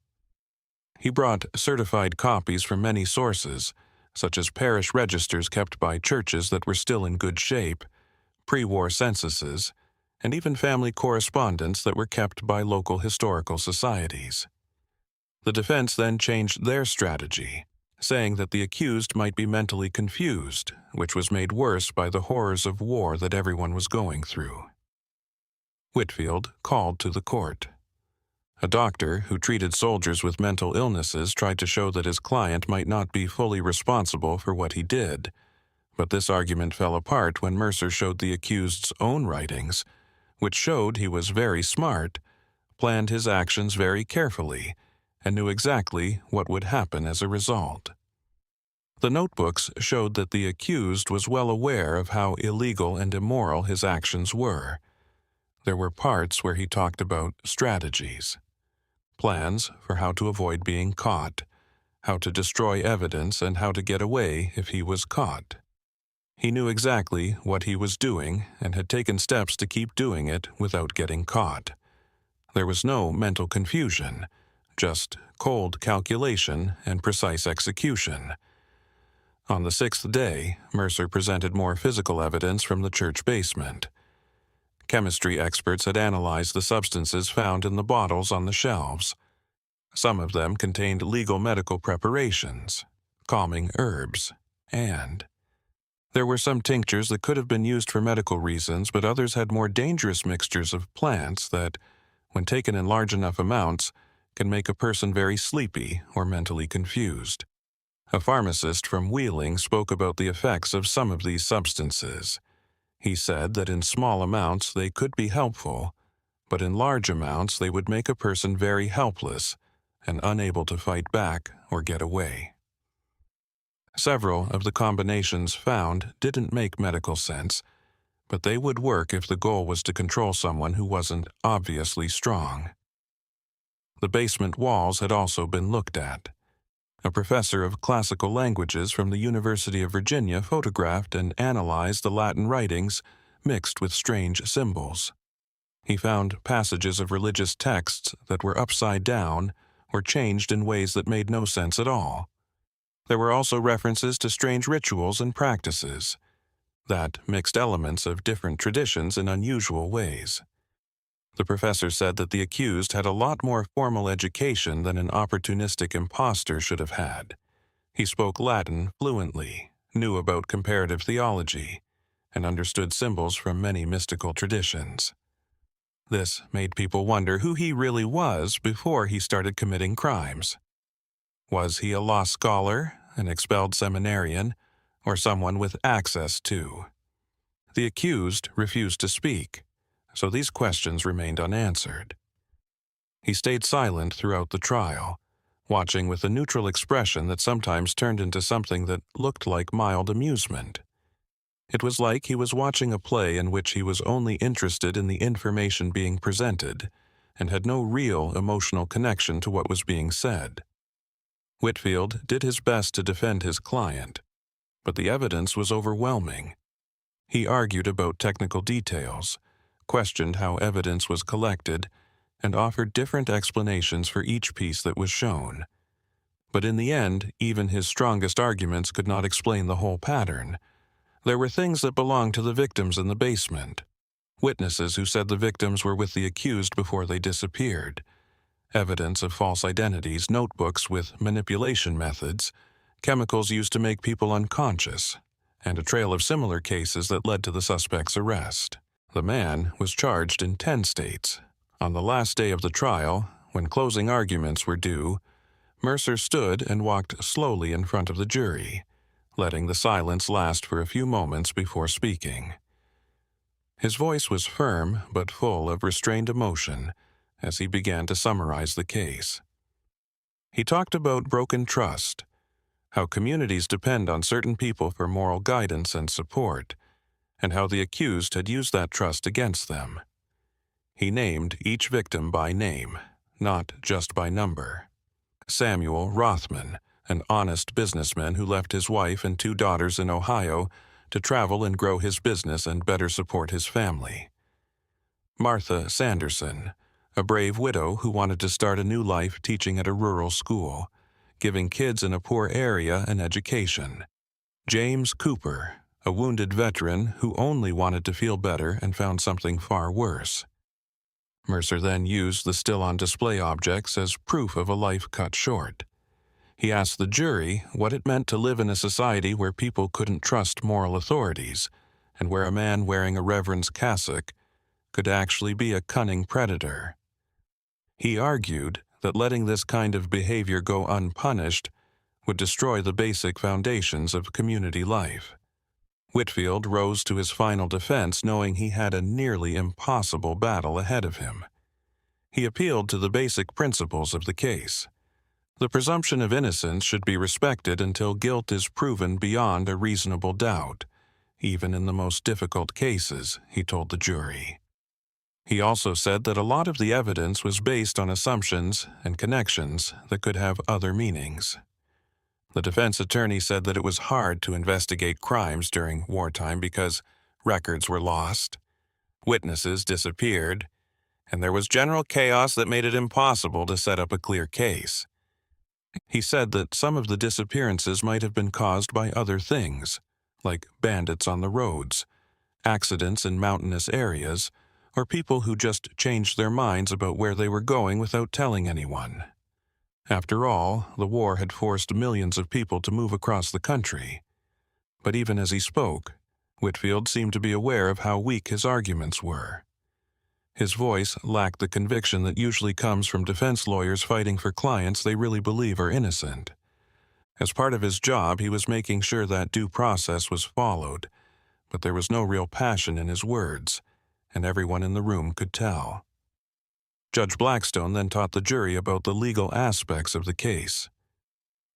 He brought certified copies from many sources, such as parish registers kept by churches that were still in good shape, pre-war censuses, and even family correspondence that were kept by local historical societies. The defense then changed their strategy, saying that the accused might be mentally confused, which was made worse by the horrors of war that everyone was going through. Whitfield called to the court. A doctor who treated soldiers with mental illnesses tried to show that his client might not be fully responsible for what he did, but this argument fell apart when Mercer showed the accused's own writings, which showed he was very smart, planned his actions very carefully, and knew exactly what would happen as a result. The notebooks showed that the accused was well aware of how illegal and immoral his actions were. There were parts where he talked about strategies, plans for how to avoid being caught, how to destroy evidence, and how to get away if he was caught. He knew exactly what he was doing and had taken steps to keep doing it without getting caught. There was no mental confusion, just cold calculation and precise execution. On the 6th day, Mercer presented more physical evidence from the church basement. Chemistry experts had analyzed the substances found in the bottles on the shelves. Some of them contained legal medical preparations, calming herbs, and there were some tinctures that could have been used for medical reasons, but others had more dangerous mixtures of plants that, when taken in large enough amounts, can make a person very sleepy or mentally confused. A pharmacist from Wheeling spoke about the effects of some of these substances. He said that in small amounts they could be helpful, but in large amounts they would make a person very helpless and unable to fight back or get away. Several of the combinations found didn't make medical sense, but they would work if the goal was to control someone who wasn't obviously strong. The basement walls had also been looked at. A professor of classical languages from the University of Virginia photographed and analyzed the Latin writings mixed with strange symbols. He found passages of religious texts that were upside down or changed in ways that made no sense at all. There were also references to strange rituals and practices that mixed elements of different traditions in unusual ways. The professor said that the accused had a lot more formal education than an opportunistic impostor should have had. He spoke Latin fluently, knew about comparative theology, and understood symbols from many mystical traditions. This made people wonder who he really was before he started committing crimes. Was he a law scholar, an expelled seminarian, or someone with access to? The accused refused to speak, so these questions remained unanswered. He stayed silent throughout the trial, watching with a neutral expression that sometimes turned into something that looked like mild amusement. It was like he was watching a play in which he was only interested in the information being presented and had no real emotional connection to what was being said. Whitfield did his best to defend his client, but the evidence was overwhelming. He argued about technical details, questioned how evidence was collected, and offered different explanations for each piece that was shown. But in the end, even his strongest arguments could not explain the whole pattern. There were things that belonged to the victims in the basement, witnesses who said the victims were with the accused before they disappeared, evidence of false identities, notebooks with manipulation methods, chemicals used to make people unconscious, and a trail of similar cases that led to the suspect's arrest. The man was charged in 10 states. On the last day of the trial, when closing arguments were due, Mercer stood and walked slowly in front of the jury, letting the silence last for a few moments before speaking. His voice was firm but full of restrained emotion as he began to summarize the case. He talked about broken trust, how communities depend on certain people for moral guidance and support, and how the accused had used that trust against them. He named each victim by name, not just by number. Samuel Rothman, an honest businessman who left his wife and 2 daughters in Ohio to travel and grow his business and better support his family. Martha Sanderson, a brave widow who wanted to start a new life teaching at a rural school, giving kids in a poor area an education. James Cooper, a wounded veteran who only wanted to feel better and found something far worse. Mercer then used the still-on-display objects as proof of a life cut short. He asked the jury what it meant to live in a society where people couldn't trust moral authorities, and where a man wearing a reverend's cassock could actually be a cunning predator. He argued that letting this kind of behavior go unpunished would destroy the basic foundations of community life. Whitfield rose to his final defense knowing he had a nearly impossible battle ahead of him. He appealed to the basic principles of the case. The presumption of innocence should be respected until guilt is proven beyond a reasonable doubt, even in the most difficult cases, he told the jury. He also said that a lot of the evidence was based on assumptions and connections that could have other meanings. The defense attorney said that it was hard to investigate crimes during wartime because records were lost, witnesses disappeared, and there was general chaos that made it impossible to set up a clear case. He said that some of the disappearances might have been caused by other things, like bandits on the roads, accidents in mountainous areas, or people who just changed their minds about where they were going without telling anyone. After all, the war had forced millions of people to move across the country. But even as he spoke, Whitfield seemed to be aware of how weak his arguments were. His voice lacked the conviction that usually comes from defense lawyers fighting for clients they really believe are innocent. As part of his job, he was making sure that due process was followed, but there was no real passion in his words, and everyone in the room could tell. Judge Blackstone then taught the jury about the legal aspects of the case.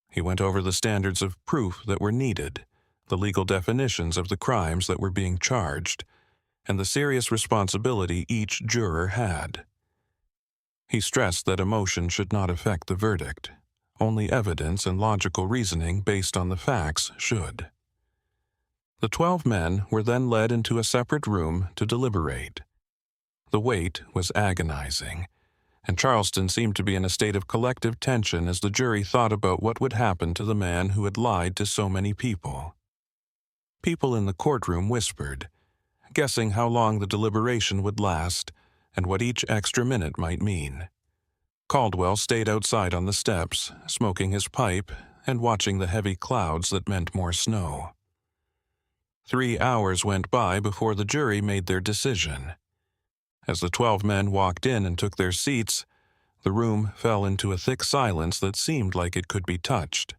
He went over the standards of proof that were needed, the legal definitions of the crimes that were being charged, and the serious responsibility each juror had. He stressed that emotion should not affect the verdict. Only evidence and logical reasoning based on the facts should. The 12 men were then led into a separate room to deliberate. The wait was agonizing, and Charleston seemed to be in a state of collective tension as the jury thought about what would happen to the man who had lied to so many people. People in the courtroom whispered, guessing how long the deliberation would last and what each extra minute might mean. Caldwell stayed outside on the steps, smoking his pipe and watching the heavy clouds that meant more snow. 3 hours went by before the jury made their decision. As the 12 men walked in and took their seats, the room fell into a thick silence that seemed like it could be touched.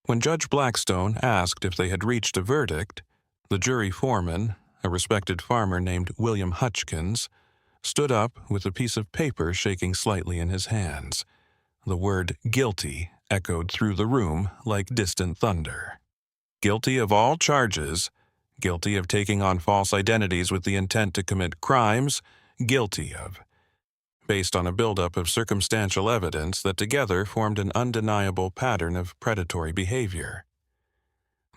When Judge Blackstone asked if they had reached a verdict, the jury foreman, a respected farmer named William Hutchkins, stood up with a piece of paper shaking slightly in his hands. The word guilty echoed through the room like distant thunder. Guilty of all charges, guilty of taking on false identities with the intent to commit crimes, guilty of, based on a buildup of circumstantial evidence that together formed an undeniable pattern of predatory behavior.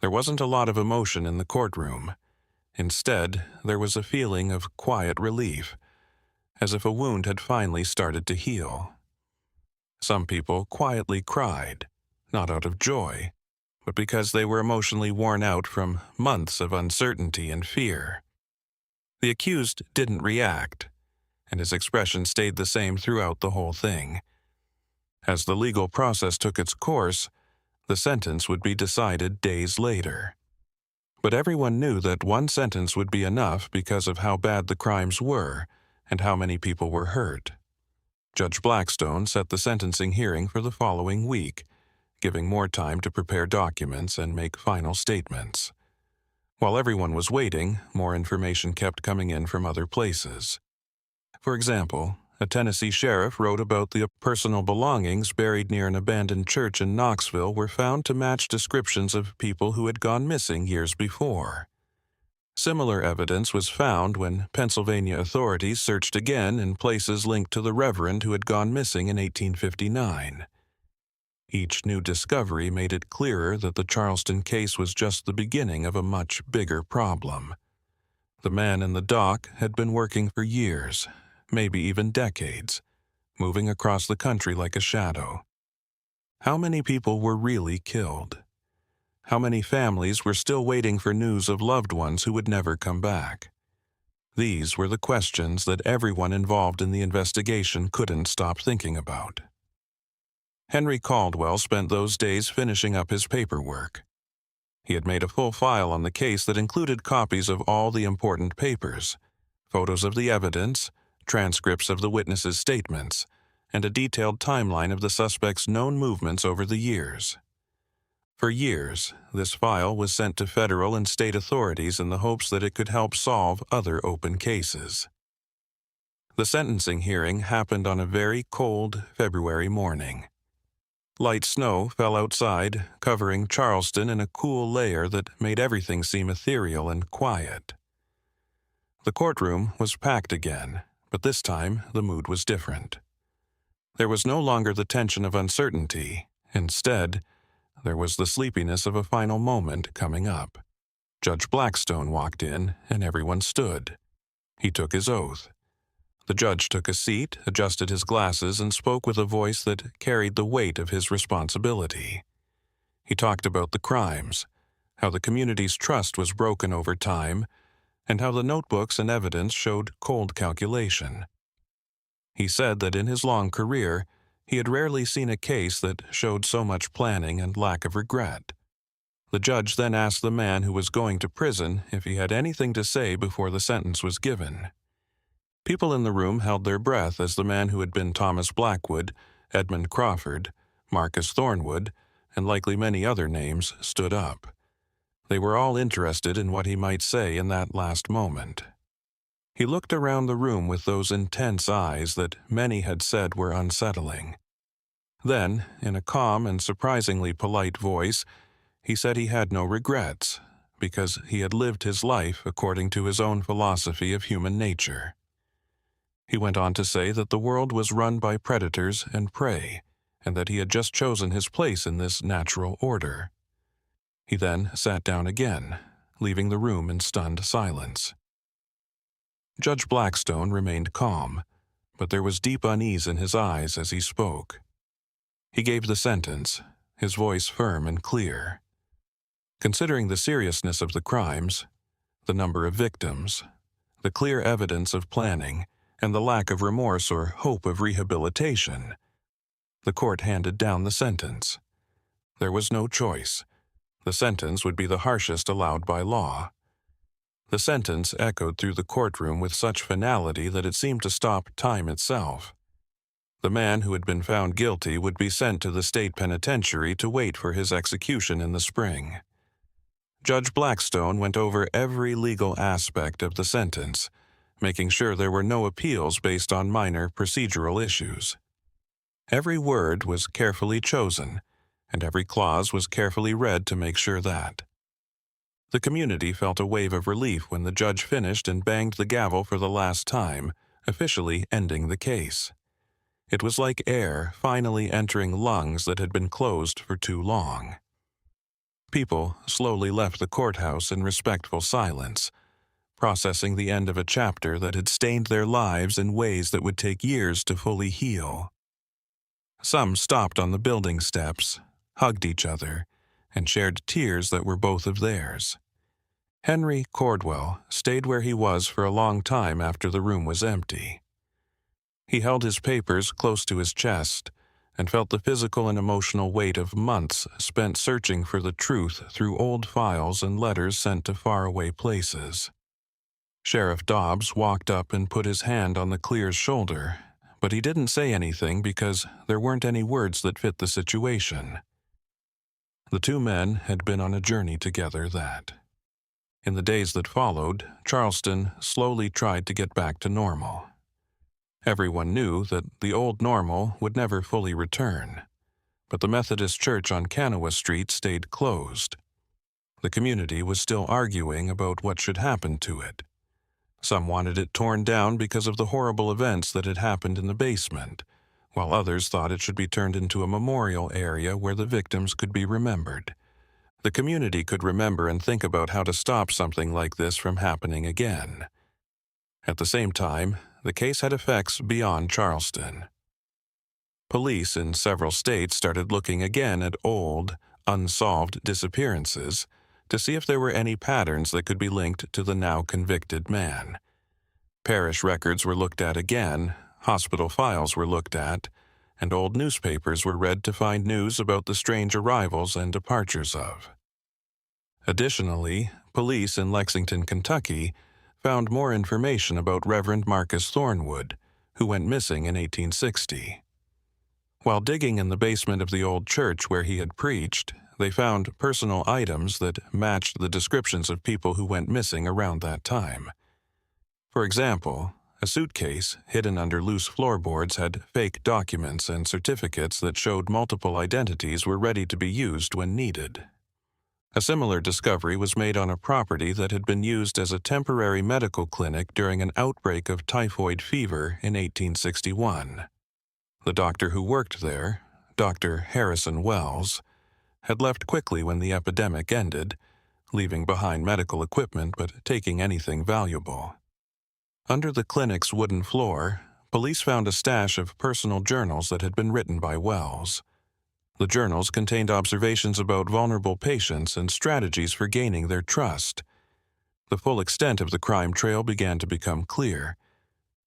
There wasn't a lot of emotion in the courtroom. Instead, there was a feeling of quiet relief, as if a wound had finally started to heal. Some people quietly cried, not out of joy, but because they were emotionally worn out from months of uncertainty and fear. The accused didn't react, and his expression stayed the same throughout the whole thing. As the legal process took its course, the sentence would be decided days later. But everyone knew that one sentence would be enough because of how bad the crimes were and how many people were hurt. Judge Blackstone set the sentencing hearing for the following week, giving more time to prepare documents and make final statements. While everyone was waiting, more information kept coming in from other places. For example, a Tennessee sheriff wrote about the personal belongings buried near an abandoned church in Knoxville were found to match descriptions of people who had gone missing years before. Similar evidence was found when Pennsylvania authorities searched again in places linked to the reverend who had gone missing in 1859. Each new discovery made it clearer that the Charleston case was just the beginning of a much bigger problem. The man in the dock had been working for years, maybe even decades, moving across the country like a shadow. How many people were really killed? How many families were still waiting for news of loved ones who would never come back? These were the questions that everyone involved in the investigation couldn't stop thinking about. Henry Caldwell spent those days finishing up his paperwork. He had made a full file on the case that included copies of all the important papers, photos of the evidence, transcripts of the witnesses' statements, and a detailed timeline of the suspect's known movements over the years. For years, this file was sent to federal and state authorities in the hopes that it could help solve other open cases. The sentencing hearing happened on a very cold February morning. Light snow fell outside, covering Charleston in a cool layer that made everything seem ethereal and quiet. The courtroom was packed again, but this time the mood was different. There was no longer the tension of uncertainty. Instead, there was the sleepiness of a final moment coming up. Judge Blackstone walked in, and everyone stood. He took his oath. The judge took a seat, adjusted his glasses, and spoke with a voice that carried the weight of his responsibility. He talked about the crimes, how the community's trust was broken over time, and how the notebooks and evidence showed cold calculation. He said that in his long career, he had rarely seen a case that showed so much planning and lack of regret. The judge then asked the man who was going to prison if he had anything to say before the sentence was given. People in the room held their breath as the man who had been Thomas Blackwood, Edmund Crawford, Marcus Thornwood, and likely many other names stood up. They were all interested in what he might say in that last moment. He looked around the room with those intense eyes that many had said were unsettling. Then, in a calm and surprisingly polite voice, he said he had no regrets, because he had lived his life according to his own philosophy of human nature. He went on to say that the world was run by predators and prey, and that he had just chosen his place in this natural order. He then sat down again, leaving the room in stunned silence. Judge Blackstone remained calm, but there was deep unease in his eyes as he spoke. He gave the sentence, his voice firm and clear. Considering the seriousness of the crimes, the number of victims, the clear evidence of planning, and the lack of remorse or hope of rehabilitation, the court handed down the sentence. There was no choice. The sentence would be the harshest allowed by law. The sentence echoed through the courtroom with such finality that it seemed to stop time itself. The man who had been found guilty would be sent to the state penitentiary to wait for his execution in the spring. Judge Blackstone went over every legal aspect of the sentence, making sure there were no appeals based on minor procedural issues. Every word was carefully chosen, and every clause was carefully read to make sure that. The community felt a wave of relief when the judge finished and banged the gavel for the last time, officially ending the case. It was like air finally entering lungs that had been closed for too long. People slowly left the courthouse in respectful silence, processing the end of a chapter that had stained their lives in ways that would take years to fully heal. Some stopped on the building steps, hugged each other, and shared tears that were both of theirs. Henry Caldwell stayed where he was for a long time after the room was empty. He held his papers close to his chest and felt the physical and emotional weight of months spent searching for the truth through old files and letters sent to faraway places. Sheriff Dobbs walked up and put his hand on the Clear's shoulder, but he didn't say anything because there weren't any words that fit the situation. The two men had been on a journey together that. In the days that followed, Charleston slowly tried to get back to normal. Everyone knew that the old normal would never fully return, but the Methodist Church on Kanawha Street stayed closed. The community was still arguing about what should happen to it. Some wanted it torn down because of the horrible events that had happened in the basement, while others thought it should be turned into a memorial area where the victims could be remembered. The community could remember and think about how to stop something like this from happening again. At the same time, the case had effects beyond Charleston. Police in several states started looking again at old, unsolved disappearances to see if there were any patterns that could be linked to the now convicted man. Parish records were looked at again, hospital files were looked at, and old newspapers were read to find news about the strange arrivals and departures of. Additionally, police in Lexington, Kentucky, found more information about Reverend Marcus Thornwood, who went missing in 1860. While digging in the basement of the old church where he had preached, they found personal items that matched the descriptions of people who went missing around that time. For example, a suitcase hidden under loose floorboards had fake documents and certificates that showed multiple identities were ready to be used when needed. A similar discovery was made on a property that had been used as a temporary medical clinic during an outbreak of typhoid fever in 1861. The doctor who worked there, Dr. Harrison Wells, had left quickly when the epidemic ended, leaving behind medical equipment but taking anything valuable. Under the clinic's wooden floor, police found a stash of personal journals that had been written by Wells. The journals contained observations about vulnerable patients and strategies for gaining their trust. The full extent of the crime trail began to become clear.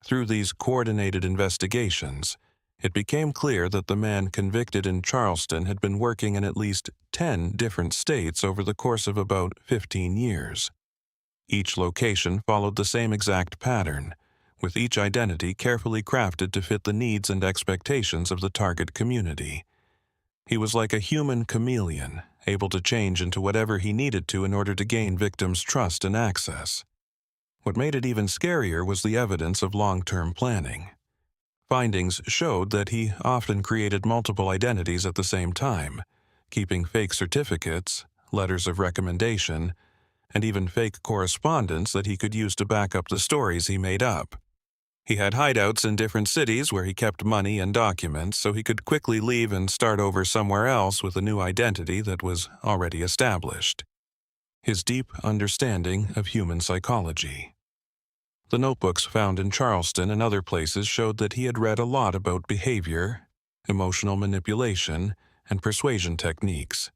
Through these coordinated investigations, it became clear that the man convicted in Charleston had been working in at least 10 different states over the course of about 15 years. Each location followed the same exact pattern, with each identity carefully crafted to fit the needs and expectations of the target community. He was like a human chameleon, able to change into whatever he needed to in order to gain victims' trust and access. What made it even scarier was the evidence of long-term planning. Findings showed that he often created multiple identities at the same time, keeping fake certificates, letters of recommendation, and even fake correspondence that he could use to back up the stories he made up. He had hideouts in different cities where he kept money and documents so he could quickly leave and start over somewhere else with a new identity that was already established. His deep understanding of human psychology. The notebooks found in Charleston and other places showed that he had read a lot about behavior, emotional manipulation, and persuasion techniques.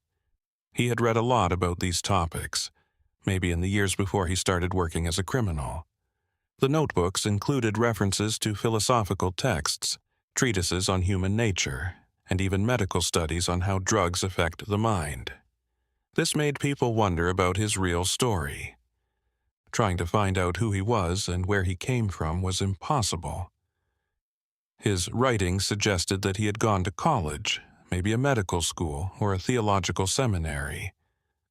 He had read a lot about these topics, maybe in the years before he started working as a criminal. The notebooks included references to philosophical texts, treatises on human nature, and even medical studies on how drugs affect the mind. This made people wonder about his real story. Trying to find out who he was and where he came from was impossible. His writing suggested that he had gone to college, maybe a medical school or a theological seminary.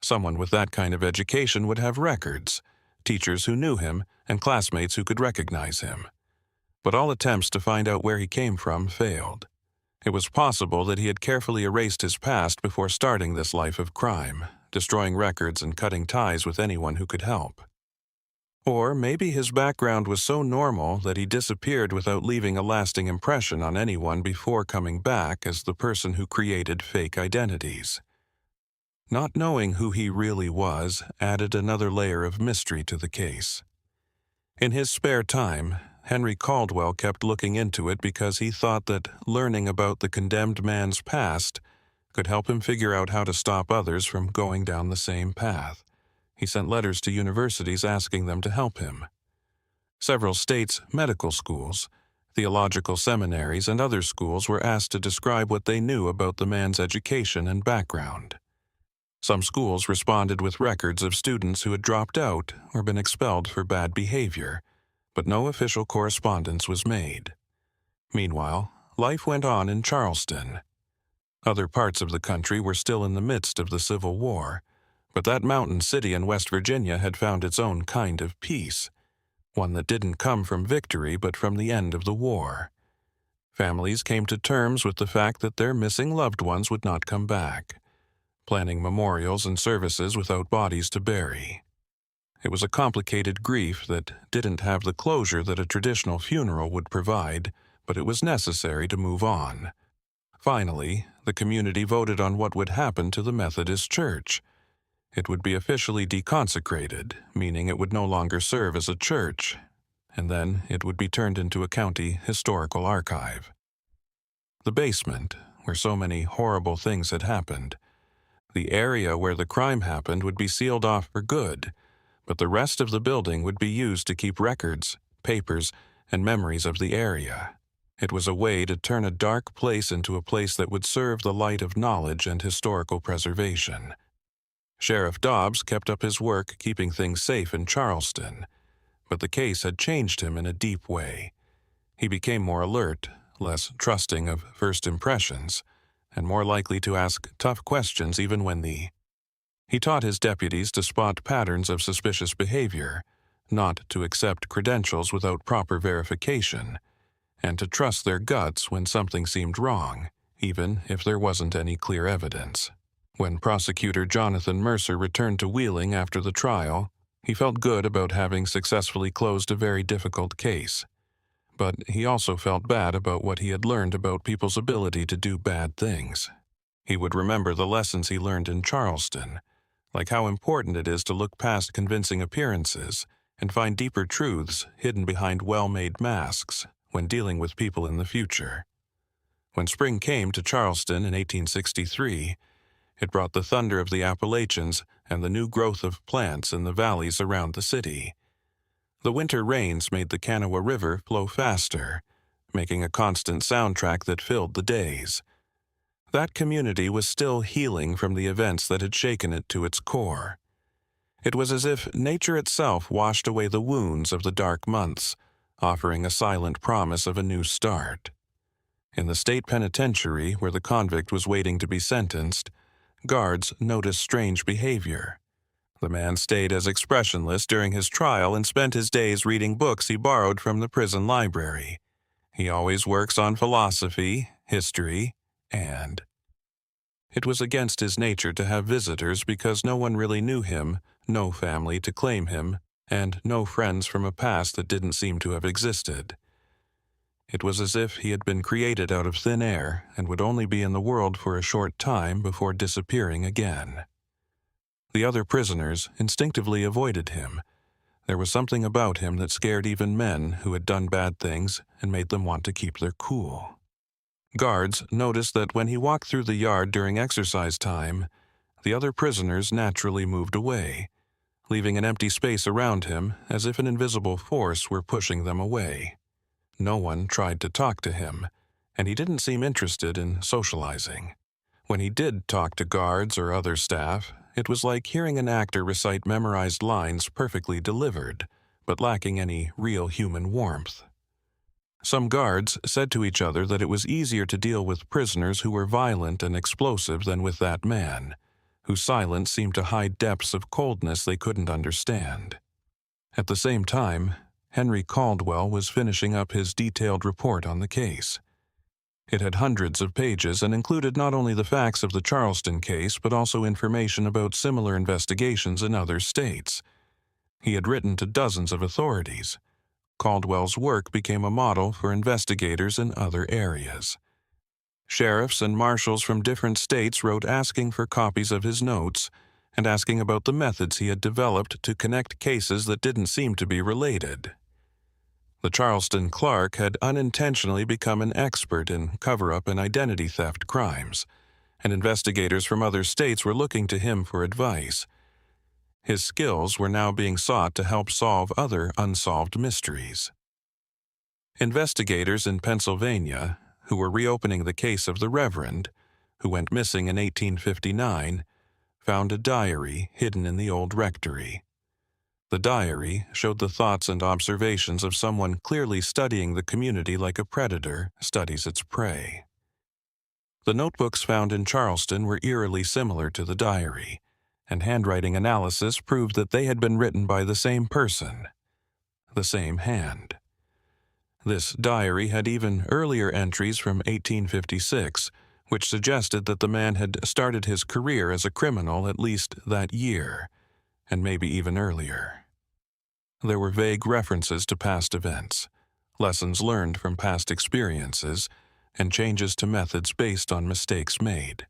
Someone with that kind of education would have records, teachers who knew him, and classmates who could recognize him. But all attempts to find out where he came from failed. It was possible that he had carefully erased his past before starting this life of crime, destroying records and cutting ties with anyone who could help. Or maybe his background was so normal that he disappeared without leaving a lasting impression on anyone before coming back as the person who created fake identities. Not knowing who he really was added another layer of mystery to the case. In his spare time, Henry Caldwell kept looking into it because he thought that learning about the condemned man's past could help him figure out how to stop others from going down the same path. He sent letters to universities asking them to help him. Several states' medical schools, theological seminaries, and other schools were asked to describe what they knew about the man's education and background. Some schools responded with records of students who had dropped out or been expelled for bad behavior, but no official correspondence was made. Meanwhile, life went on in Charleston. Other parts of the country were still in the midst of the Civil War, but that mountain city in West Virginia had found its own kind of peace, one that didn't come from victory but from the end of the war. Families came to terms with the fact that their missing loved ones would not come back, planning memorials and services without bodies to bury. It was a complicated grief that didn't have the closure that a traditional funeral would provide, but it was necessary to move on. Finally, the community voted on what would happen to the Methodist Church. It would be officially deconsecrated, meaning it would no longer serve as a church, and then it would be turned into a county historical archive. The basement, where so many horrible things had happened. The area where the crime happened would be sealed off for good, but the rest of the building would be used to keep records, papers, and memories of the area. It was a way to turn a dark place into a place that would serve the light of knowledge and historical preservation. Sheriff Dobbs kept up his work keeping things safe in Charleston, but the case had changed him in a deep way. He became more alert, less trusting of first impressions, and more likely to ask tough questions even when He taught his deputies to spot patterns of suspicious behavior, not to accept credentials without proper verification, and to trust their guts when something seemed wrong, even if there wasn't any clear evidence. When Prosecutor Jonathan Mercer returned to Wheeling after the trial, he felt good about having successfully closed a very difficult case. But he also felt bad about what he had learned about people's ability to do bad things. He would remember the lessons he learned in Charleston, like how important it is to look past convincing appearances and find deeper truths hidden behind well-made masks when dealing with people in the future. When spring came to Charleston in 1863, it brought the thunder of the Appalachians and the new growth of plants in the valleys around the city. The winter rains made the Kanawha River flow faster, making a constant soundtrack that filled the days. That community was still healing from the events that had shaken it to its core. It was as if nature itself washed away the wounds of the dark months, offering a silent promise of a new start. In the state penitentiary, where the convict was waiting to be sentenced, guards noticed strange behavior. The man stayed as expressionless during his trial and spent his days reading books he borrowed from the prison library. He always works on philosophy, history, and... It was against his nature to have visitors because no one really knew him, no family to claim him, and no friends from a past that didn't seem to have existed. It was as if he had been created out of thin air and would only be in the world for a short time before disappearing again. The other prisoners instinctively avoided him. There was something about him that scared even men who had done bad things and made them want to keep their cool. Guards noticed that when he walked through the yard during exercise time, the other prisoners naturally moved away, leaving an empty space around him as if an invisible force were pushing them away. No one tried to talk to him, and he didn't seem interested in socializing. When he did talk to guards or other staff, it was like hearing an actor recite memorized lines perfectly delivered, but lacking any real human warmth. Some guards said to each other that it was easier to deal with prisoners who were violent and explosive than with that man, whose silence seemed to hide depths of coldness they couldn't understand. At the same time, Henry Caldwell was finishing up his detailed report on the case. It had hundreds of pages and included not only the facts of the Charleston case but also information about similar investigations in other states. He had written to dozens of authorities. Caldwell's work became a model for investigators in other areas. Sheriffs and marshals from different states wrote asking for copies of his notes and asking about the methods he had developed to connect cases that didn't seem to be related. The Charleston clerk had unintentionally become an expert in cover-up and identity theft crimes, and investigators from other states were looking to him for advice. His skills were now being sought to help solve other unsolved mysteries. Investigators in Pennsylvania, who were reopening the case of the Reverend, who went missing in 1859, found a diary hidden in the old rectory. The diary showed the thoughts and observations of someone clearly studying the community like a predator studies its prey. The notebooks found in Charleston were eerily similar to the diary, and handwriting analysis proved that they had been written by the same person, the same hand. This diary had even earlier entries from 1856, which suggested that the man had started his career as a criminal at least that year, and maybe even earlier. There were vague references to past events, lessons learned from past experiences, and changes to methods based on mistakes made.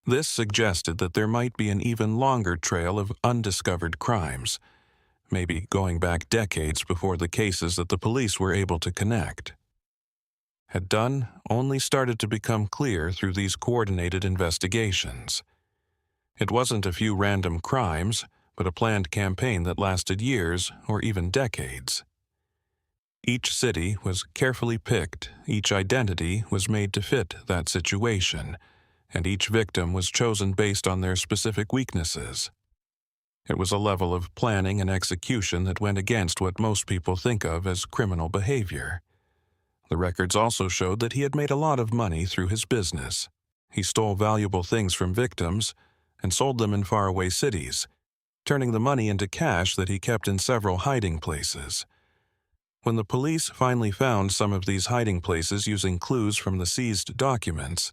This suggested that there might be an even longer trail of undiscovered crimes, maybe going back decades before the cases that the police were able to connect. had done only started to become clear through these coordinated investigations. It wasn't a few random crimes, but a planned campaign that lasted years or even decades. Each city was carefully picked, each identity was made to fit that situation, and each victim was chosen based on their specific weaknesses. It was a level of planning and execution that went against what most people think of as criminal behavior. The records also showed that he had made a lot of money through his business. He stole valuable things from victims and sold them in faraway cities, turning the money into cash that he kept in several hiding places. When the police finally found some of these hiding places using clues from the seized documents,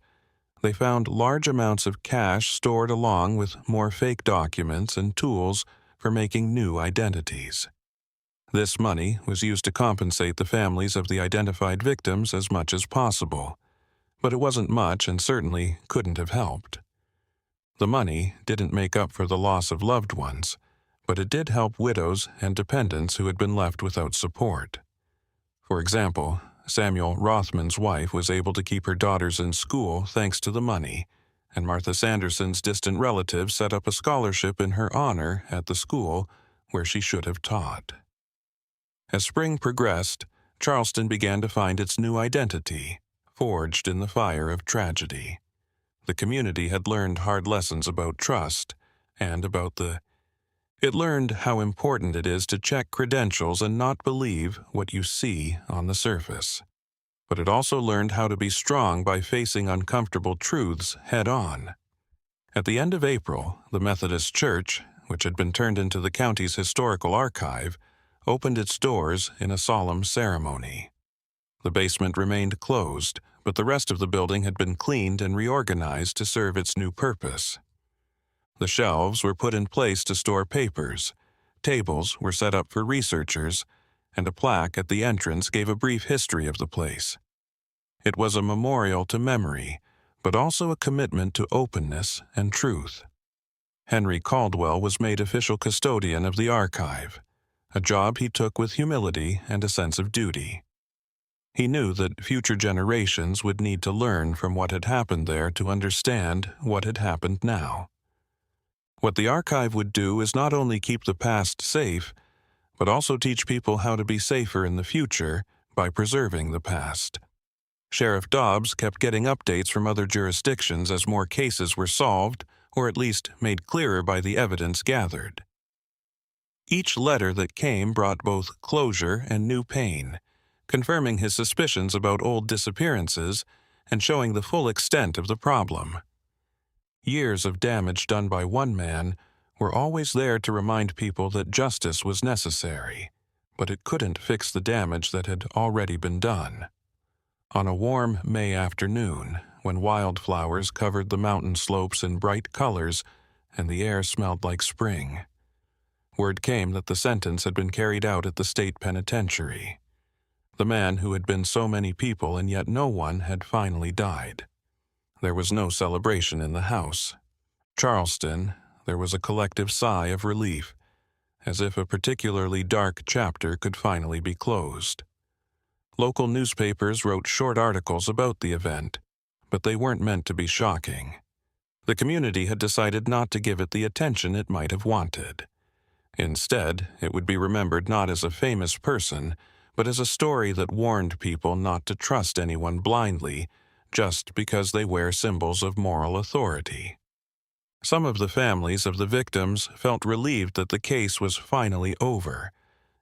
they found large amounts of cash stored along with more fake documents and tools for making new identities. This money was used to compensate the families of the identified victims as much as possible, but it wasn't much and certainly couldn't have helped. The money didn't make up for the loss of loved ones, but it did help widows and dependents who had been left without support. For example, Samuel Rothman's wife was able to keep her daughters in school thanks to the money, and Martha Sanderson's distant relatives set up a scholarship in her honor at the school where she should have taught. As spring progressed, Charleston began to find its new identity, forged in the fire of tragedy. The community had learned hard lessons about trust and It learned how important it is to check credentials and not believe what you see on the surface. But it also learned how to be strong by facing uncomfortable truths head-on. At the end of April, the Methodist Church, which had been turned into the county's historical archive, opened its doors in a solemn ceremony. The basement remained closed, but the rest of the building had been cleaned and reorganized to serve its new purpose. The shelves were put in place to store papers, tables were set up for researchers, and a plaque at the entrance gave a brief history of the place. It was a memorial to memory, but also a commitment to openness and truth. Henry Caldwell was made official custodian of the archive, a job he took with humility and a sense of duty. He knew that future generations would need to learn from what had happened there to understand what had happened now. What the archive would do is not only keep the past safe, but also teach people how to be safer in the future by preserving the past. Sheriff Dobbs kept getting updates from other jurisdictions as more cases were solved, or at least made clearer by the evidence gathered. Each letter that came brought both closure and new pain, confirming his suspicions about old disappearances and showing the full extent of the problem. Years of damage done by one man were always there to remind people that justice was necessary, but it couldn't fix the damage that had already been done. On a warm May afternoon, when wildflowers covered the mountain slopes in bright colors and the air smelled like spring, word came that the sentence had been carried out at the state penitentiary. The man who had been so many people and yet no one had finally died. There was no celebration in the house. Charleston, there was a collective sigh of relief, as if a particularly dark chapter could finally be closed. Local newspapers wrote short articles about the event, but they weren't meant to be shocking. The community had decided not to give it the attention it might have wanted. Instead, it would be remembered not as a famous person, but as a story that warned people not to trust anyone blindly just because they wear symbols of moral authority. Some of the families of the victims felt relieved that the case was finally over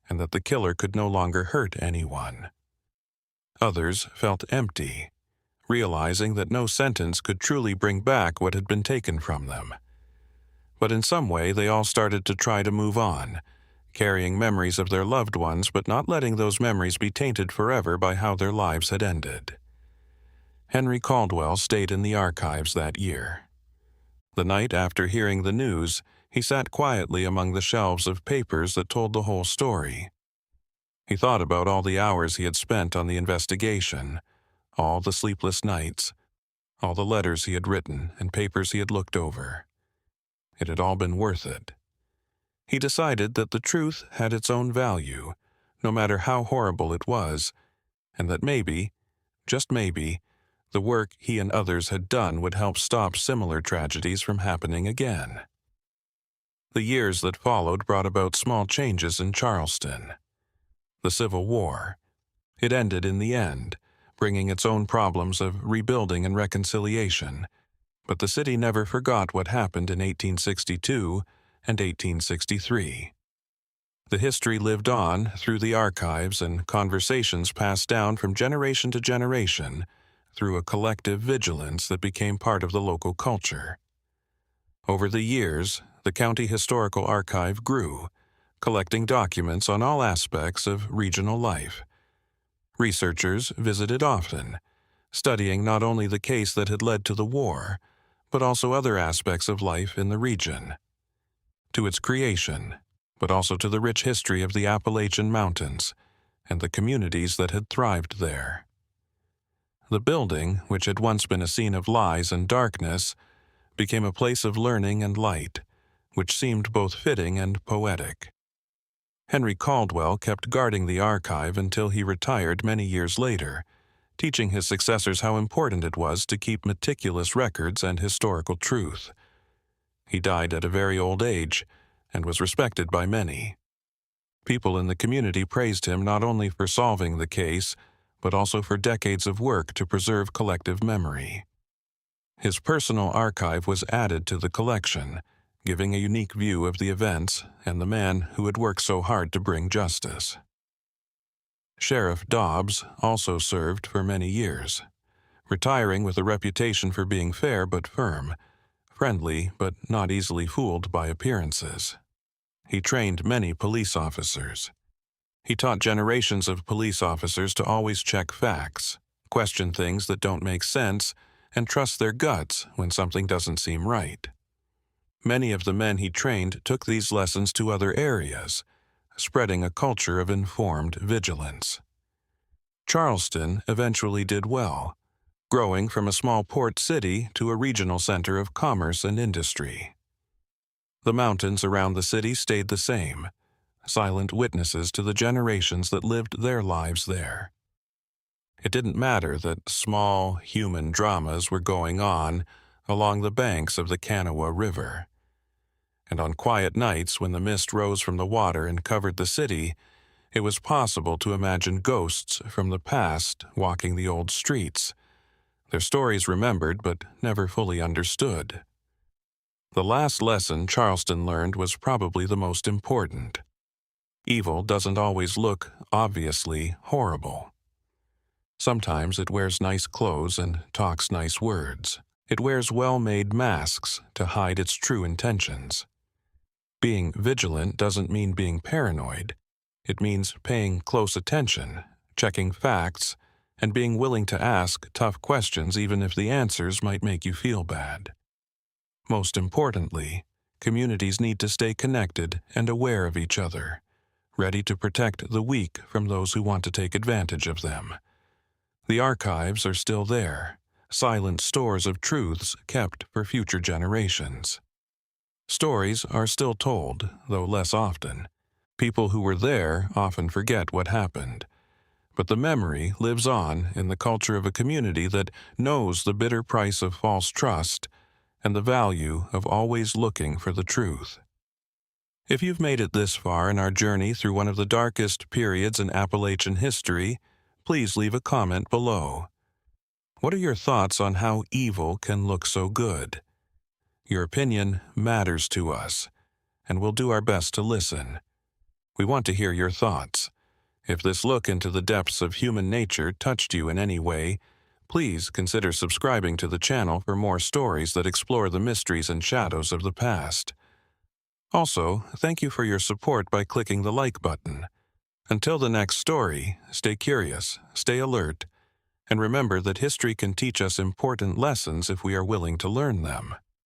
and that the killer could no longer hurt anyone. Others felt empty, realizing that no sentence could truly bring back what had been taken from them. But in some way, they all started to try to move on, carrying memories of their loved ones but not letting those memories be tainted forever by how their lives had ended. Henry Caldwell stayed in the archives that year. The night after hearing the news, he sat quietly among the shelves of papers that told the whole story. He thought about all the hours he had spent on the investigation, all the sleepless nights, all the letters he had written and papers he had looked over. It had all been worth it. He decided that the truth had its own value, no matter how horrible it was, and that maybe just maybe, the work he and others had done would help stop similar tragedies from happening again. The years that followed brought about small changes in Charleston. The Civil War. It ended in the end, bringing its own problems of rebuilding and reconciliation, but the city never forgot what happened in 1862 and 1863. The history lived on through the archives and conversations passed down from generation to generation through a collective vigilance that became part of the local culture. Over the years, the County Historical Archive grew, collecting documents on all aspects of regional life. Researchers visited often, studying not only the case that had led to the war, but also other aspects of life in the region. To its creation, but also to the rich history of the Appalachian Mountains and the communities that had thrived there. The building, which had once been a scene of lies and darkness, became a place of learning and light, which seemed both fitting and poetic. Henry Caldwell kept guarding the archive until he retired many years later, teaching his successors how important it was to keep meticulous records and historical truth. He died at a very old age and was respected by many. People in the community praised him not only for solving the case, but also for decades of work to preserve collective memory. His personal archive was added to the collection, giving a unique view of the events and the man who had worked so hard to bring justice. Sheriff Dobbs also served for many years, retiring with a reputation for being fair but firm, friendly but not easily fooled by appearances. He trained many police officers. He taught generations of police officers to always check facts, question things that don't make sense, and trust their guts when something doesn't seem right. Many of the men he trained took these lessons to other areas, spreading a culture of informed vigilance. Charleston eventually did well, growing from a small port city to a regional center of commerce and industry. The mountains around the city stayed the same, silent witnesses to the generations that lived their lives there. It didn't matter that small, human dramas were going on along the banks of the Kanawha River. And on quiet nights when the mist rose from the water and covered the city, it was possible to imagine ghosts from the past walking the old streets, their stories remembered but never fully understood. The last lesson Charleston learned was probably the most important. Evil doesn't always look obviously horrible. Sometimes it wears nice clothes and talks nice words. It wears well-made masks to hide its true intentions. Being vigilant doesn't mean being paranoid. It means paying close attention, checking facts, and being willing to ask tough questions even if the answers might make you feel bad. Most importantly, communities need to stay connected and aware of each other, ready to protect the weak from those who want to take advantage of them. The archives are still there, silent stores of truths kept for future generations. Stories are still told, though less often. People who were there often forget what happened. But the memory lives on in the culture of a community that knows the bitter price of false trust and the value of always looking for the truth. If you've made it this far in our journey through one of the darkest periods in Appalachian history, please leave a comment below. What are your thoughts on how evil can look so good? Your opinion matters to us, and we'll do our best to listen. We want to hear your thoughts. If this look into the depths of human nature touched you in any way, please consider subscribing to the channel for more stories that explore the mysteries and shadows of the past. Also, thank you for your support by clicking the like button. Until the next story, stay curious, stay alert, and remember that history can teach us important lessons if we are willing to learn them.